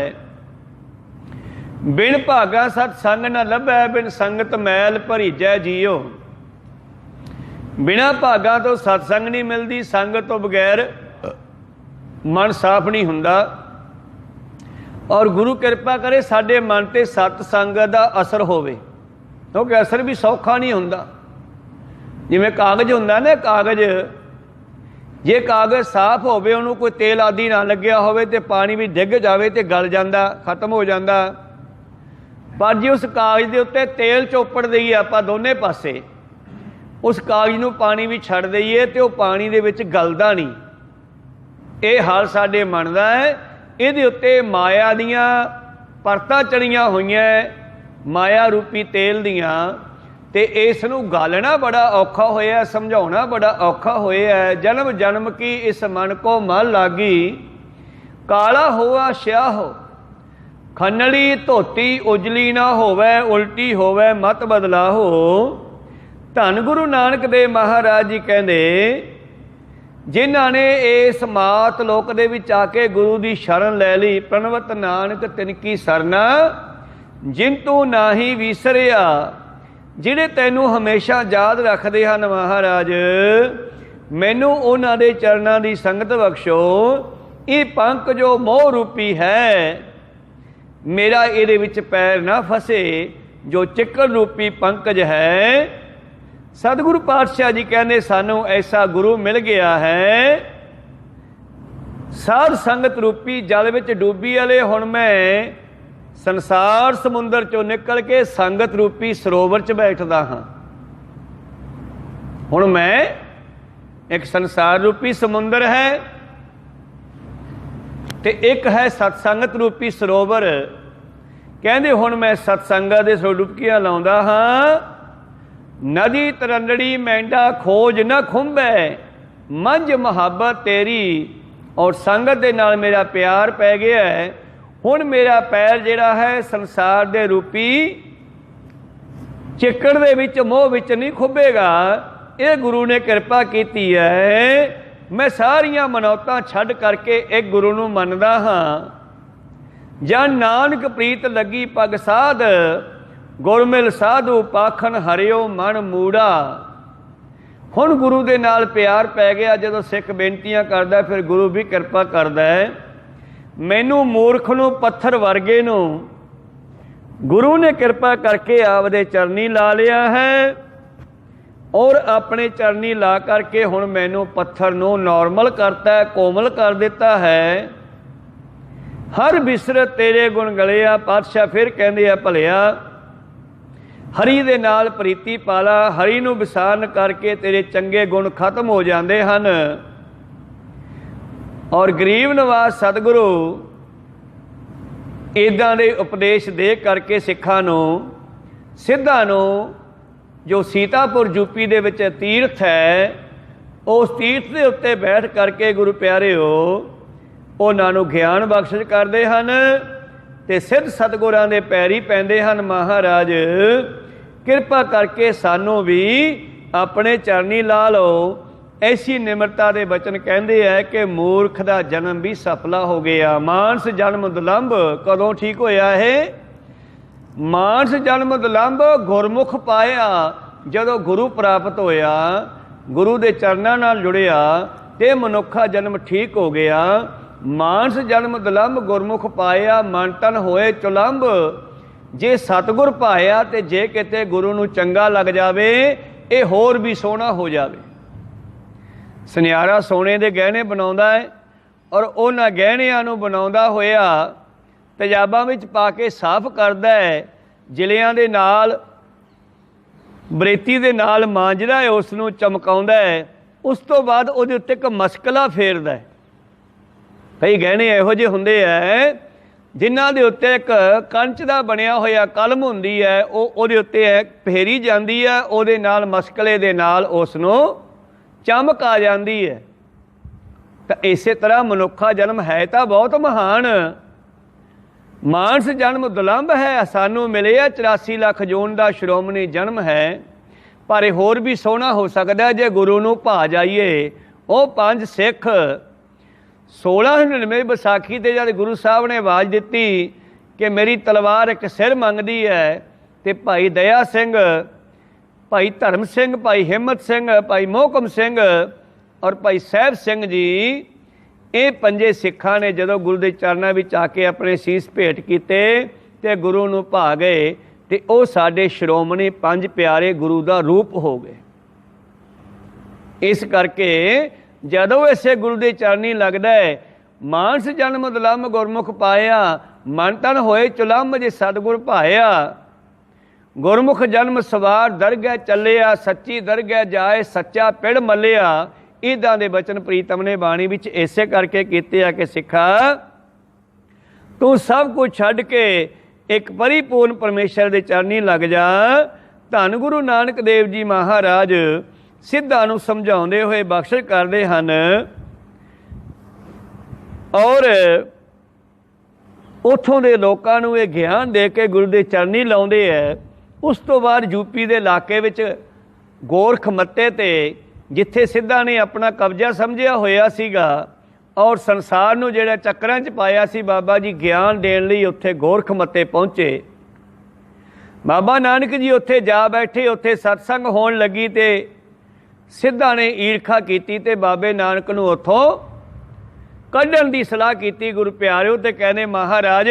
बिन भागा सतसंग न लभै, बिन संगत मैल भरीजै जियो। बिना भागा तो सतसंग नहीं मिलती, संगत तो बगैर मन साफ नहीं हुंदा। और गुरु कृपा करे साडे मन ते सतसंग दा असर होवे, क्योंकि असर भी सौखा नहीं हुंदा। जिवें कागज़ हुंदा ना, कागज़ जे कागज़ साफ होवे उहनूं कोई तेल आदि ना लग्या होवे ते पानी भी डिग जावे ते गल जांदा, खत्म हो जांदा। पर जे उस कागज़ दे उत्ते तेल चोपड़ दईए आपां दोने पासे, उस कागज़ नूं पानी भी छड्ड दईए ते ओह पानी दे विच गलदा नहीं। ਇਹ ਹਾਲ ਸਾਡੇ ਮਨ ਦਾ ਹੈ। ਇਹਦੇ ਉੱਤੇ ਮਾਇਆ ਦੀਆਂ ਪਰਤਾਂ ਚੜੀਆਂ ਹੋਈਆਂ, ਮਾਇਆ ਰੂਪੀ ਤੇਲ ਦੀਆਂ, ਤੇ ਇਸ ਨੂੰ ਗਾਲਣਾ ਬੜਾ ਔਖਾ ਹੋਇਆ, ਸਮਝਾਉਣਾ ਬੜਾ ਔਖਾ ਹੋਇਆ। ਜਨਮ ਜਨਮ ਕੀ ਇਸ ਮਨ ਕੋ ਮਨ ਲਾਗੀ, ਕਾਲਾ ਹੋਆ ਸਿਆਹੋ ਖੰਨੜੀ ਧੋਤੀ ਉਜਲੀ ਨਾ ਹੋਵੇ, ਉਲਟੀ ਹੋਵੇ ਮਤ ਬਦਲਾਹੋ। ਧੰਨ ਗੁਰੂ ਨਾਨਕ ਦੇਵ ਮਹਾਰਾਜ ਜੀ ਕਹਿੰਦੇ, ਜਿਨ੍ਹਾਂ ਨੇ ਇਸ ਮਾਤ ਲੋਕ ਦੇ ਵਿੱਚ ਆ ਕੇ ਗੁਰੂ ਦੀ ਸ਼ਰਨ ਲੈ ਲਈ, ਪ੍ਰਣਵਤ ਨਾਨਕ ਤਿਨ ਕੀ ਸਰਨਾ ਜਿਨ ਤੂੰ ਨਾਹੀ ਵਿਸਰਿਆ, ਜਿਹੜੇ ਤੈਨੂੰ ਹਮੇਸ਼ਾ ਯਾਦ ਰੱਖਦੇ ਹਨ ਮਹਾਰਾਜ, ਮੈਨੂੰ ਉਹਨਾਂ ਦੇ ਚਰਨਾਂ ਦੀ ਸੰਗਤ ਬਖਸ਼ੋ। ਇਹ ਪੰਖ ਜੋ ਮੋਹ ਰੂਪੀ ਹੈ, ਮੇਰਾ ਇਹਦੇ ਵਿੱਚ ਪੈਰ ਨਾ ਫਸੇ, ਜੋ ਚਿੱਕੜ ਰੂਪੀ ਪੰਕਜ ਹੈ। सतगुरु पातशाह जी कहने सानू ऐसा गुरु मिल गया है, साध संगत रूपी जल विच डूबी वाले हुण मैं संसार समुंदर चों निकल के संगत रूपी सरोवर च बैठदा हाँ। हुण मैं एक संसार रूपी समुंदर है ते एक है सतसंगत रूपी सरोवर। कहंदे हुण मैं सतसंगां दे डुबकियां लाउंदा हाँ। नदी तरंडड़ी मैंडा खोज न खुंबे, मंझ मुहब्बत तेरी, और संगत दे नाल मेरा प्यार पै गया है। हुण मेरा पैर जिहड़ा है संसार दे रूपी चिक्कड़ दे विच मोह विच नहीं खुबेगा। ये गुरु ने कृपा कीती है। मैं सारियां मनौतां छड्ड करके एक गुरु नूं मनदा हाँ। जन नानक प्रीत लगी पग साध, गुरमिल साधु पाखन हरिओ मन मूड़ा। हुण गुरु दे नाल प्यार पै गया। जदों सिख बेनतियां करदा फिर गुरु भी कृपा करदा है। मैनू मूर्ख नूं पत्थर वर्गे नूं गुरु ने कृपा करके आपदे चरनी ला लिया है, और अपने चरनी ला करके हुण मैनू पत्थर नूं नॉर्मल करता है, कोमल कर दिता है। हर बिसरत तेरे गुण गलिया। पातशाह फिर कहते आ भलिया हरि दे नाल प्रीति पाला, हरि नूं विसारण करके तेरे चंगे गुण खत्म हो जाते हैं। और गरीब नवाज सतगुरु इदां दे उपदेश दे करके सिखां नूं सिद्धां नूं जो सीतापुर यूपी दे विच तीर्थ है उस तीर्थ के उत्ते बैठ करके गुरु प्यारिओ उन्हां नूं ज्ञान बख्शिश करते हैं ते सिद्ध सतगुरां दे पैरी पैंदे हन। महाराज किरपा करके सानू भी अपने चरनी ला लो। ऐसी निमरता दे बचन कहते हैं कि मूर्ख दा जन्म भी सफला हो गया। मानस जन्म दुलंभ कदों ठीक होया है? मानस जन्म दुलंभ गुरमुख पाया जदों गुरु प्राप्त होया, गुरु दे चरनां नाल जुड़िया ते मनुखा जन्म ठीक हो गया। मानस जन्म दुलंभ गुरमुख पाया, मन तन होए चुलंभ। जे सतगुर पाया ते जे किते गुरु नूं चंगा लग जावे ये होर भी सोहना हो जावे। सुनियारा सोने दे गहने बनाउंदा है और उन्हां गहणियां नूं बनाउंदा होया तेजाबां विच पा के साफ करदा है, जिलियां दे नाल बरेती दे नाल मांजदा है, उस नूं चमकाउंदा है। उस तो बाद उहदे उत्ते इक मसकला फेरदा है। कई गहने इहो जिहे हुंदे है जिन्हां दे उत्ते एक कंच दा बनिया होया कलम हुंदी है, उहदे उत्ते फेरी जांदी है, उहदे नाल मसकले दे नाल उस नूं चमक आ जाती है। तो इस तरह मनुखा जन्म है तो बहुत महान। मानस जन्म दुलंभ है, सानू मिले 84 लाख जोन का श्रोमणी जन्म है, पर होर भी सोहना हो सकता है जे गुरु नूं भा जाइए। वो 5 सिख 1699 विसाखी ते जब गुरु साहब ने आवाज़ दी कि मेरी तलवार एक सिर मंगती है, तो भाई दया सिंह, भाई धर्म सिंह, भाई हिम्मत सिंह, भाई मोहकम सिंह और भाई सहब सिंह जी, ये 5 सिखां ने जदों गुरु के चरणों में आके अपने सीस भेंट किए तो गुरु नूं भा गए, तो वो साडे श्रोमणी 5 प्यारे गुरु का रूप हो गए। इस करके जदों इसे गुरु के चरनी लगता है, मानस जन्म दुलंभ गुरमुख पाया, मन तन होए चुलंभ जे सतगुर भाया। गुरमुख जन्म सवार दरगह चलिया, सच्ची दरगह जाए सच्चा पिड़ मलिया। इदां दे बचन प्रीतम ने बाणी विच इसे करके कीते आ कि सिखा तू सब कुछ छड्ड के एक परिपूर्ण परमेश्वर दे चरनी लग जा। धन गुरु नानक देव जी महाराज सिद्धां नूं समझाउंदे होए बख्शिश करदे हन और उत्थों दे लोकां नूं इह ज्ञान दे के गुरु दे चरनी लाउंदे है। उस तो बाद यूपी के इलाके विच गोरख मत्ते ते जिथे सिद्धा ने अपना कब्जा समझिया होया सीगा और संसार नूं जिहड़ा चक्रां च पाया सी, बाबा जी ज्ञान देण लई उत्थे गोरख मत्ते पहुँचे। बाबा नानक जी उत्थे जा बैठे, उत्थे सत्संग होण लगी ते सिद्धा ने ईरखा कीती ते बाबे नानक नूं उत्थों कढण दी सलाह कीती। गुरु प्यारिओ ते कहने महाराज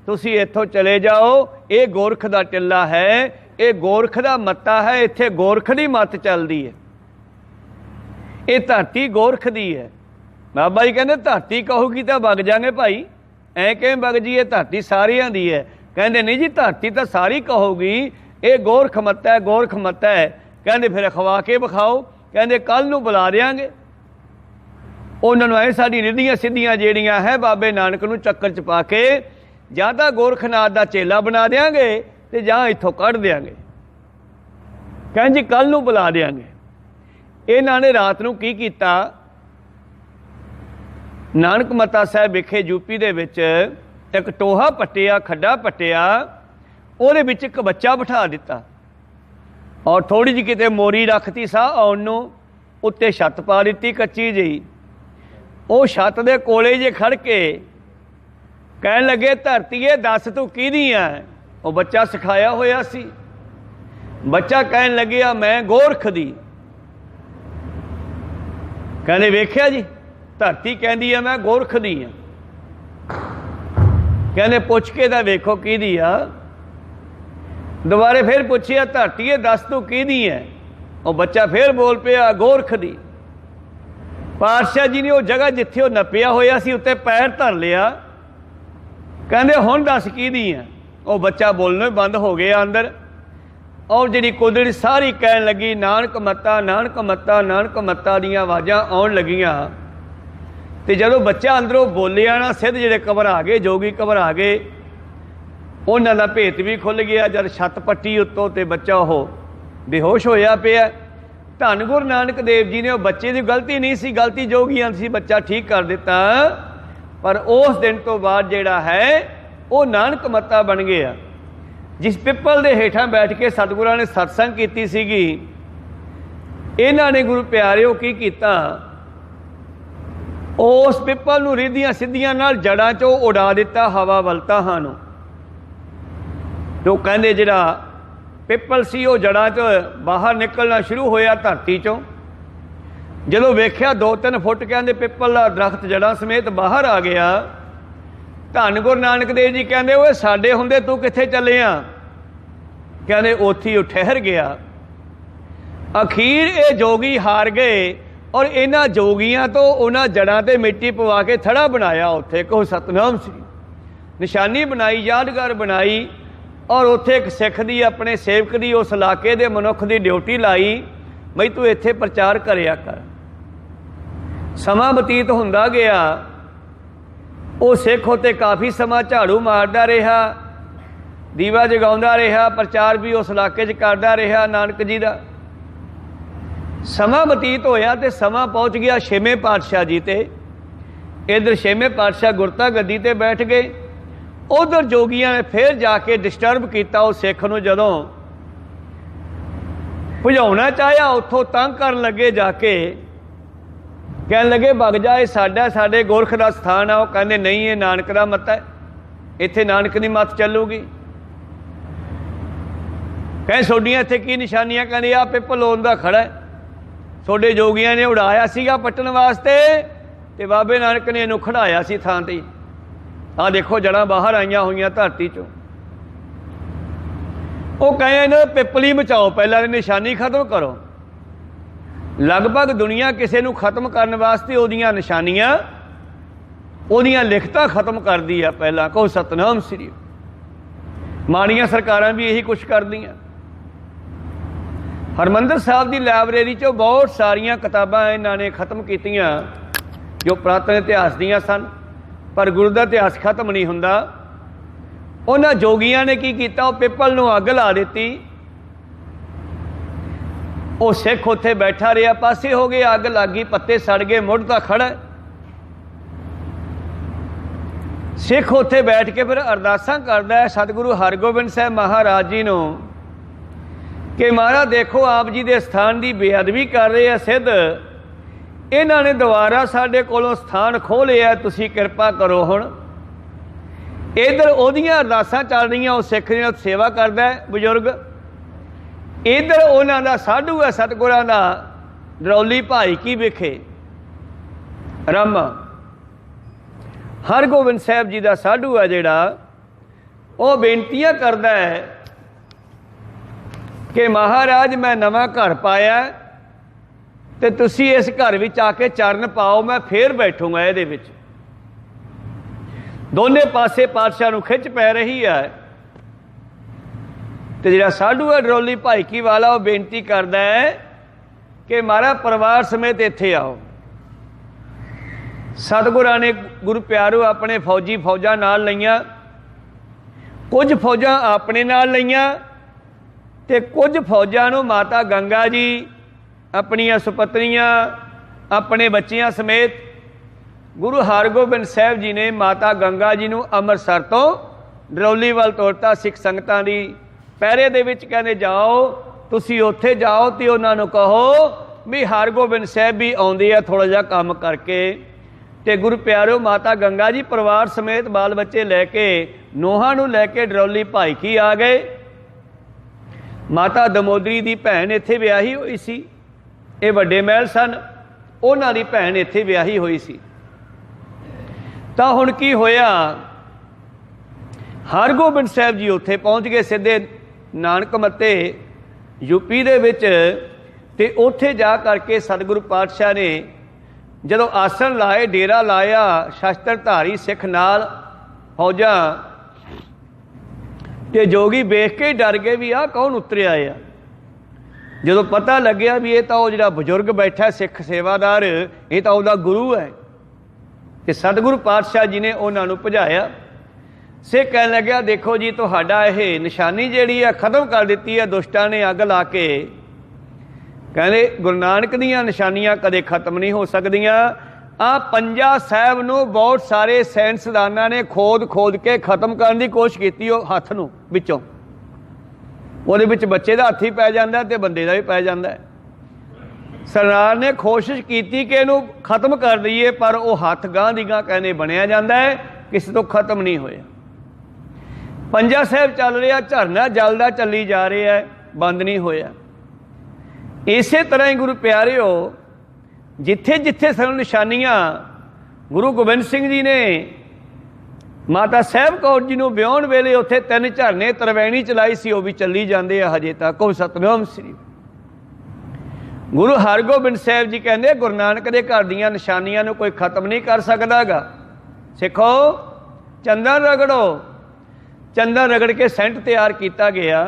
तुसीं इत्थों चले जाओ, ये गोरख दा टिल्ला है, ये गोरख दा मत्ता है, इत्थे गोरख दी मत चलदी है, ये धरती गोरख दी है। बाबा जी कहते धरती कहूगी तो वग जाएंगे भाई, ऐ किवें वग जी, धरती सारियां दी है। कहते नहीं जी धरती तो सारी कहूगी, ये गोरख मत्ता है, गोरख मत्ता है। कहते फिर खवा के विखाओ, कहते कल नूं बुला देंगे। उन्होंने ऐ साडी रिधियां सिद्धियां ਜਿਹੜੀਆਂ है बाबे नानक नूं चक्कर च पा के ਜਾਂ ਤਾਂ गोरखनाथ ਦਾ चेला बना देंगे तो ਜਾਂ इत्थों कढ़ देंगे। कहते जी कल नूं बुला देंगे। इन्हां ने रात नूं की कीता, नानक मता साहिब विखे यूपी दे विच एक टोहा पट्टिया, खड्डा पट्टिया, ਉਹਦੇ ਵਿੱਚ एक बच्चा बिठा दिता और थोड़ी जी किते मोरी रखती साह आउण नूं, उत्ते छत पा दित्ती कच्ची जी। वो छत दे कोले जे खड़ के कहन लगे धरतीए दस तू किहदी है। वो बच्चा सिखाया होया सी। बच्चा कहन लगिया मैं गोरख दी। कहने वेख्या जी, धरती कहती है मैं गोरख दी हाँ। कहने पुछ के दा वेखो किहदी आ। दोबारे फिर पुछिया धरतीए दस तू किहदी है। वो बच्चा फिर बोल पिया गोरख दी। पातशाह जी ने वो जगह जिथे वो नपिया होया सी उत्ते पैर धर लिया कहते हुण दस किहदी आ? वो बच्चा बोलना बंद हो गया अंदर, और जिहड़ी कुदरत सारी कहन लगी नानक मत्ता नानक मत्ता नानक मत्ता दीआं आवाज़ां आउण लगियां। तो जदों बच्चा अंदरों बोलिया ना, सिद्ध जिहड़े घबरा गए, जोगी घबरा गए, उन्हां दा भेत भी खुल गया। जब छत पट्टी उत्तों तो बच्चा वो बेहोश होया पिया। धन गुरु नानक देव जी ने वो बच्चे की गलती नहीं सी, गलती जोगियां सी, बच्चा ठीक कर दिता। पर उस दिन तो बाद जिहड़ा है वो नानक मत्ता बन गया। जिस पिपल के हेठां बैठ के सतगुरां ने सत्संग कीती सीगी, इन्हां ने गुरु प्यारिओ की कीता, उस पिपल नूं रिधियां सिद्धियां नाल जड़ां चों उड़ा दिता हवा वलताहां नूं। तो कहंदे जिहड़ा पिपल सी वो जड़ां चों बाहर निकलना शुरू होया धरती चों। जदों वेख्या 2-3 फुट कहंदे पिपल दा दरख्त जड़ां समेत बाहर आ गया। धन गुरु नानक देव जी कहंदे ओए साडे हुंदे तू कित्थे चलिया? कहंदे उत्थे ही ठहर गया। अखीर ये जोगी हार गए और इन्हां जोगियां तो उन्हां जड़ां ते मिट्टी पवा के थड़ा बनाया। उत्थे कोई सतनाम सी निशानी बनाई, यादगार बनाई, और उत्थे एक सिख दी अपने सेवक दी उस इलाके दे मनुख दी ड्यूटी लाई, बई तू इत्थे प्रचार करिया कर। समा बतीत हुंदा गया। वो सिख उत्ते काफ़ी समा झाड़ू मारदा रहा, दीवा जगाउंदा रहा, प्रचार भी उस इलाके च करदा रहा नानक जी दा। समा बतीत होया ते समा पहुँच गया छेवें पातशाह जी ते। इधर छेवें पातशाह गुरता गद्दी ते बैठ गए, उधर जोगियां ने फिर जाके डिस्टर्ब किया उस सिख नूं। जदों भुजाउणा चाहया उत्थों तंग करन लगे, जाके कहन लगे भग जा, साडा साडे गोरख का स्थान है। वो कहंदे नहीं, ये नानक दा मत है, इत्थे नानक दी मत चलूगी। कहें सोडियां इत्थे की निशानियां? कहंदे आ पिपल ओंदा खड़ा है, सोडे जोगियां ने उड़ाया सीगा पट्टन वास्ते, ते बाबे नानक ने इहनूं खड़ाया सी थां ते। आ देखो जड़ां बाहर आईयां होईयां धरती चों। वो कहे इन्हां पिपली बचाओ, पहला निशानी खत्म करो। लगभग दुनिया किसी नूं खत्म करने वास्ते उहदियां निशानियां, उहदियां लिखतां खत्म कर दी है। पहला को सतनाम श्री, माड़ियां सरकारां भी यही कुछ करदियां। हरमंदर साहब की लाइब्रेरी चों बहुत सारियां किताबां इन्हां ने खत्म कीतियां जो पुरातन इतिहास दियां सन, पर गुरु का इतिहास खत्म नहीं हुंदा। उन्हां जोगियां ने की कीता, वो पिपल नूं अग ला दित्ती। वो सिख उत्थे बैठा रहा, पासे हो गए, अग लग गई, पत्ते सड़ गए, मुड़ तां खड़ा। सिख उत्थे बैठ के फिर अरदासां करदा है सतगुरु हरगोबिंद साहब महाराज जी नूं कि महाराज देखो आप जी के स्थान की बेअदबी कर रहे हैं सिद्ध, इन्हां ने दोबारा साडे कोलों स्थान खोह लिया, तुसीं कृपा करो। हुण इधर ओहदियां अरदासां चल रही, उस सिख ने सेवा करदा है बजुर्ग, इधर उन्हां दा साधु है सतगुरां दा डरौली भाई की विखे रामा हरगोबिंद साहब जी का साधु है जिहड़ा, वो बेनतियां करदा है कि महाराज मैं नवा घर पाया ते तुसी इस घर विच आके चरण पाओ, मैं फिर बैठूंगा। इहदे विच दोने पासे पातशाह नूं खिच पै रही है। तो जिहड़ा साधु है डरौली भाईकी वाला, वो बेनती करदा है कि महाराज परिवार समेत इत्थे आओ। सतगुरां ने गुरु प्यारो अपने फौजी फौजां नाल लईआं, कुछ फौजां अपने नाल लईआं ते कुछ फौजां नूं माता गंगा जी अपनियां सुपत्नियां अपने बच्चियां समेत गुरु हरगोबिंद साहब जी ने माता गंगा जी नूं अमृतसर तो डरौली वाल तोरता। सिख संगतां दी पैरे दे विच कहंदे जाओ, तुसीं उत्थे जाओ ते उन्हां नूं कहो भी हरगोबिंद साहब भी आउंदे आ थोड़ा जिहा काम करके। ते गुरु प्यारो माता गंगा जी परिवार समेत बाल बच्चे लैके नोहां नूं लैके डरौली भाईकी आ गए। माता दमोदरी दी भैन इत्थे विआही होई सी, ये वड्डे महल सन, उन्हां दी भैन इत्थे विआही होई सी। तां हुण की होया, हरगोबिंद साहब जी उत्थे पहुँच गए सीधे नानक मत्ते यूपी दे विच। ते उत्थे जा करके सतगुरु पातशाह ने जदों आसन लाए, डेरा लाया, शस्त्र धारी सिख नाल फौजा ते जोगी वेख के डर गए भी आ कौन उतरिया आ। जो पता लग्या भी ये तो जो बजुर्ग बैठा सिख सेवादार ये तो उसका गुरु है, कि सतगुरु पातशाह जी ने उन्होंने भजाया। सिख कह लग्या देखो जी तुहाडा यह निशानी जिहड़ी है खत्म कर दी है दुष्टां ने अग ला के। कहते गुरु नानक दीयां निशानियां कदे खत्म नहीं हो सकदियां। आ पंजा साहब नूं बहुत सारे साइंसदानां ने खोद खोद के खत्म करने की कोशिश की। हथ नूं विचों ਉਹਦੇ ਵਿੱਚ ਬੱਚੇ ਦਾ ਹੱਥ ਹੀ ਪੈ ਜਾਂਦਾ ਤੇ ਬੰਦੇ ਦਾ ਵੀ ਪੈ ਜਾਂਦਾ ਹੈ। ਸਰਦਾਰ ਨੇ ਕੋਸ਼ਿਸ਼ ਕੀਤੀ ਕਿ ਇਹਨੂੰ ਖਤਮ ਕਰ ਦਈਏ, ਪਰ ਉਹ ਹੱਥ ਗਾਂਹ ਦੀ ਗਾਂਹ ਕਹਿੰਦੇ ਬਣਿਆ ਜਾਂਦਾ ਹੈ, ਕਿਸੇ ਤੋਂ ਖਤਮ ਨਹੀਂ ਹੋਇਆ। ਪੰਜਾ ਸਾਹਿਬ ਚੱਲ ਰਿਹਾ, ਝਰਨਾ ਜਲਦਾ ਚੱਲੀ ਜਾ ਰਿਹਾ ਹੈ, ਬੰਦ ਨਹੀਂ ਹੋਇਆ। ਇਸੇ ਤਰ੍ਹਾਂ ਹੀ ਗੁਰੂ ਪਿਆਰਿਓ ਜਿੱਥੇ ਜਿੱਥੇ ਸਾਨੂੰ ਨਿਸ਼ਾਨੀਆਂ ਗੁਰੂ ਗੋਬਿੰਦ ਸਿੰਘ ਜੀ ਨੇ माता साहब कौर जी नूं विआउण वेले उत्थे 3 झरने तरवैणी चलाई सी, वो भी चली जाते हैं हजे तक। ओ सतनाम श्री गुरु हरगोबिंद साहब जी कहते गुरु नानक दे घर दीयां निशानियां नूं कोई खत्म नहीं कर सकदा गा। सिखो चंदन रगड़ो, चंदन रगड़ के सेंट तैयार किया गया।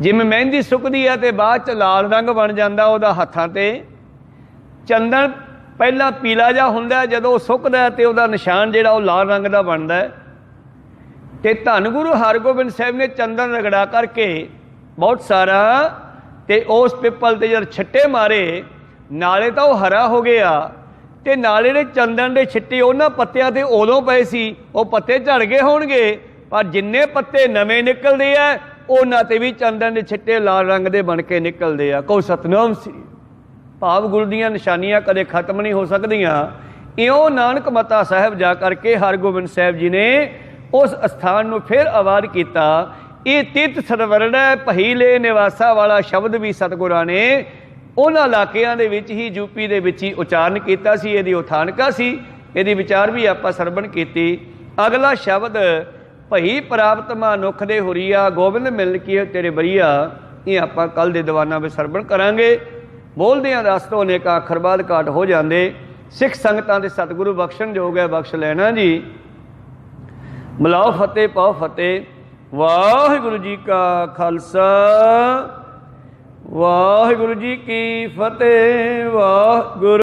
जिवें मेहंदी सुकदी है तो बाद च लाल रंग बन जाता उहदा हत्थां ते। चंदन पहला पीला जिहा हुंदा है, जदों सुकदा तो उहदा निशान जिहड़ा वो लाल रंग का बनता है। तो धन गुरु हरगोबिंद साहब ने चंदन रगड़ा करके बहुत सारा ते उस पिपल ते जद छिट्टे मारे, नाले तो वह हरा हो गया ते नाले ने चंदन के छिट्टे उन्हां पत्तियां ते उदों पए सी, वो पत्ते झड़ गए होणगे, पर जिन्ने पत्ते नवे निकलते हैं उन्हां ते भी चंदन के छिट्टे लाल रंग के बन के निकलते हैं। कहो सतनाम श्री। भाव गुरु दीयां निशानियां कदे खत्म नहीं हो सकदियां। इउं नानक मता साहब जा करके हरगोबिंद साहब जी ने उस स्थान नूं फिर आबाद किया। ये तीर्थ सरवरण है, पहीले निवासा वाला शब्द भी सतगुरां ने उन्हां इलाकिਆਂ ਦੇ ਵਿੱਚ ही यूपी ਦੇ ਵਿੱਚ ही उचारण किया सी। ਇਹਦੀ ਉਥਾਨਕਾ ਸੀ, ਇਹਦੀ ਵਿਚਾਰ ਵੀ ਆਪਾਂ ਸਰਵਣ ਕੀਤੀ। अगला शब्द ਭਈ ਪ੍ਰਾਪਤ ਮਨੁੱਖ ਦੇ ਹੁਰੀਆ ਗੋਬਿੰਦ ਮਿਲ ਕੀ ਤੇਰੇ ਬਰੀਆ, ਇਹ ਆਪਾਂ ਕੱਲ ਦੇ ਦੀਵਾਨਾਂ ਵਿੱਚ ਸਰਵਣ ਕਰਾਂਗੇ। बोलदे रस तो अनेका अखर बाद घाट हो जाते। सिख संगतां दे सतगुरु बख्शण योग है, बख्श लेना जी। मिलाओ फतेह पाओ फतेह। वाहिगुरु जी का खालसा वाहिगुरु जी की फतेह। वाहिगुरु।